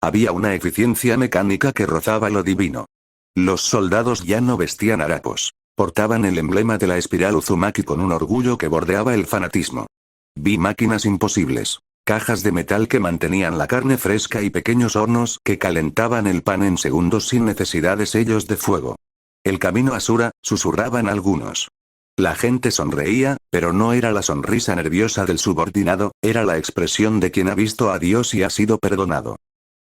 Había una eficiencia mecánica que rozaba lo divino. Los soldados ya no vestían harapos. Portaban el emblema de la espiral Uzumaki con un orgullo que bordeaba el fanatismo. Vi máquinas imposibles. Cajas de metal que mantenían la carne fresca y pequeños hornos que calentaban el pan en segundos sin necesidad de sellos de fuego. El camino a Sura, susurraban algunos. La gente sonreía, pero no era la sonrisa nerviosa del subordinado, era la expresión de quien ha visto a Dios y ha sido perdonado.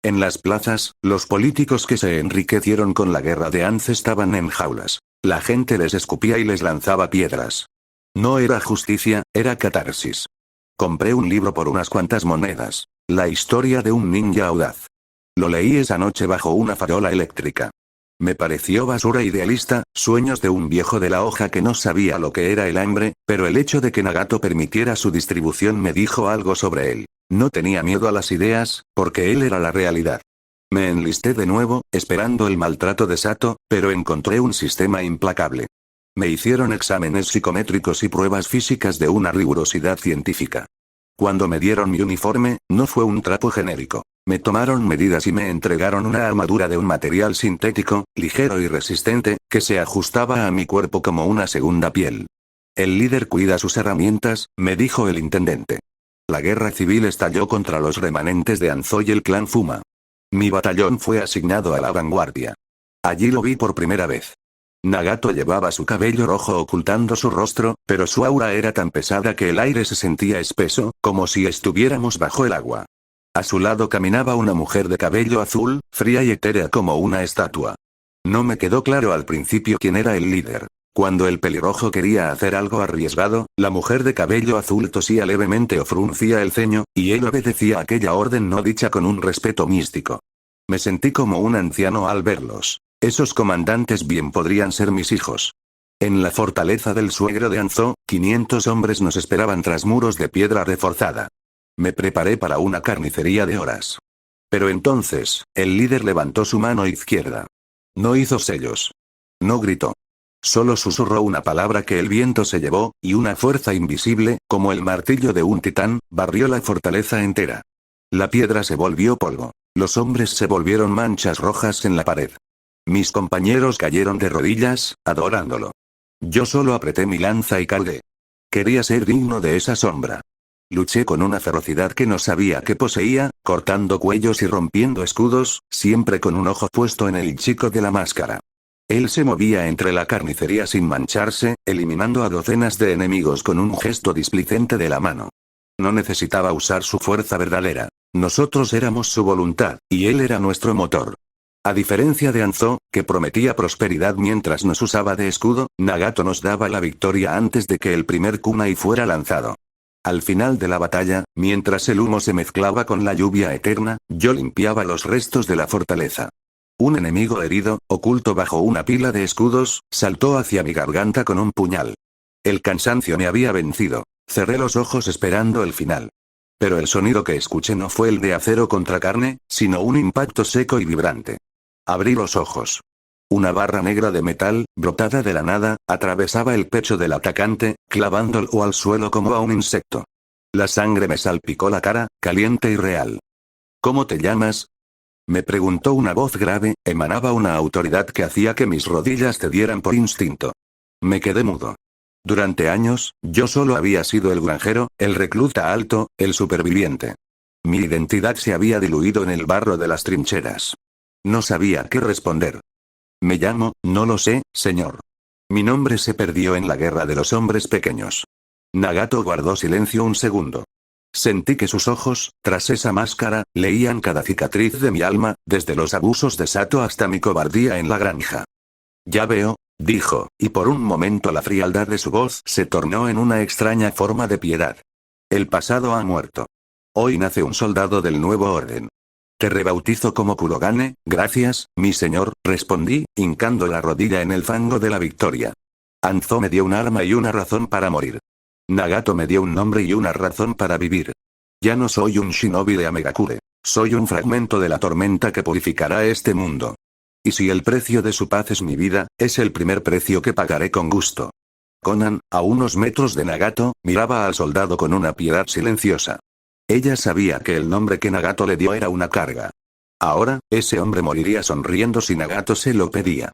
En las plazas, los políticos que se enriquecieron con la guerra de Anz estaban en jaulas. La gente les escupía y les lanzaba piedras. No era justicia, era catarsis. Compré un libro por unas cuantas monedas. La historia de un ninja audaz. Lo leí esa noche bajo una farola eléctrica. Me pareció basura idealista, sueños de un viejo de la hoja que no sabía lo que era el hambre, pero el hecho de que Nagato permitiera su distribución me dijo algo sobre él. No tenía miedo a las ideas, porque él era la realidad. Me enlisté de nuevo, esperando el maltrato de Sato, pero encontré un sistema implacable. Me hicieron exámenes psicométricos y pruebas físicas de una rigurosidad científica. Cuando me dieron mi uniforme, no fue un trapo genérico. Me tomaron medidas y me entregaron una armadura de un material sintético, ligero y resistente, que se ajustaba a mi cuerpo como una segunda piel. El líder cuida sus herramientas, me dijo el intendente. La guerra civil estalló contra los remanentes de Anzo y el clan Fuma. Mi batallón fue asignado a la vanguardia. Allí lo vi por primera vez. Nagato llevaba su cabello rojo ocultando su rostro, pero su aura era tan pesada que el aire se sentía espeso, como si estuviéramos bajo el agua. A su lado caminaba una mujer de cabello azul, fría y etérea como una estatua. No me quedó claro al principio quién era el líder. Cuando el pelirrojo quería hacer algo arriesgado, la mujer de cabello azul tosía levemente o fruncía el ceño, y él obedecía aquella orden no dicha con un respeto místico. Me sentí como un anciano al verlos. Esos comandantes bien podrían ser mis hijos. En la fortaleza del suegro de Anzó, 500 hombres nos esperaban tras muros de piedra reforzada. Me preparé para una carnicería de horas. Pero entonces, el líder levantó su mano izquierda. No hizo sellos. No gritó. Solo susurró una palabra que el viento se llevó, y una fuerza invisible, como el martillo de un titán, barrió la fortaleza entera. La piedra se volvió polvo. Los hombres se volvieron manchas rojas en la pared. Mis compañeros cayeron de rodillas, adorándolo. Yo solo apreté mi lanza y caldé. Quería ser digno de esa sombra. Luché con una ferocidad que no sabía que poseía, cortando cuellos y rompiendo escudos, siempre con un ojo puesto en el chico de la máscara. Él se movía entre la carnicería sin mancharse, eliminando a docenas de enemigos con un gesto displicente de la mano. No necesitaba usar su fuerza verdadera. Nosotros éramos su voluntad, y él era nuestro motor. A diferencia de Anzó, que prometía prosperidad mientras nos usaba de escudo, Nagato nos daba la victoria antes de que el primer kunai fuera lanzado. Al final de la batalla, mientras el humo se mezclaba con la lluvia eterna, yo limpiaba los restos de la fortaleza. Un enemigo herido, oculto bajo una pila de escudos, saltó hacia mi garganta con un puñal. El cansancio me había vencido. Cerré los ojos esperando el final. Pero el sonido que escuché no fue el de acero contra carne, sino un impacto seco y vibrante. Abrí los ojos. Una barra negra de metal, brotada de la nada, atravesaba el pecho del atacante, clavándolo al suelo como a un insecto. La sangre me salpicó la cara, caliente y real. ¿Cómo te llamas? Me preguntó una voz grave, emanaba una autoridad que hacía que mis rodillas cedieran por instinto. Me quedé mudo. Durante años, yo solo había sido el granjero, el recluta alto, el superviviente. Mi identidad se había diluido en el barro de las trincheras. No sabía qué responder. Me llamo, no lo sé, señor. Mi nombre se perdió en la guerra de los hombres pequeños. Nagato guardó silencio un segundo. Sentí que sus ojos, tras esa máscara, leían cada cicatriz de mi alma, desde los abusos de Sato hasta mi cobardía en la granja. Ya veo, dijo, y por un momento la frialdad de su voz se tornó en una extraña forma de piedad. El pasado ha muerto. Hoy nace un soldado del nuevo orden. Te rebautizo como Kurogane, gracias, mi señor, respondí, hincando la rodilla en el fango de la victoria. Anzó me dio un arma y una razón para morir. Nagato me dio un nombre y una razón para vivir. Ya no soy un shinobi de Amegakure. Soy un fragmento de la tormenta que purificará este mundo. Y si el precio de su paz es mi vida, es el primer precio que pagaré con gusto. Konan, a unos metros de Nagato, miraba al soldado con una piedad silenciosa. Ella sabía que el nombre que Nagato le dio era una carga. Ahora, ese hombre moriría sonriendo si Nagato se lo pedía.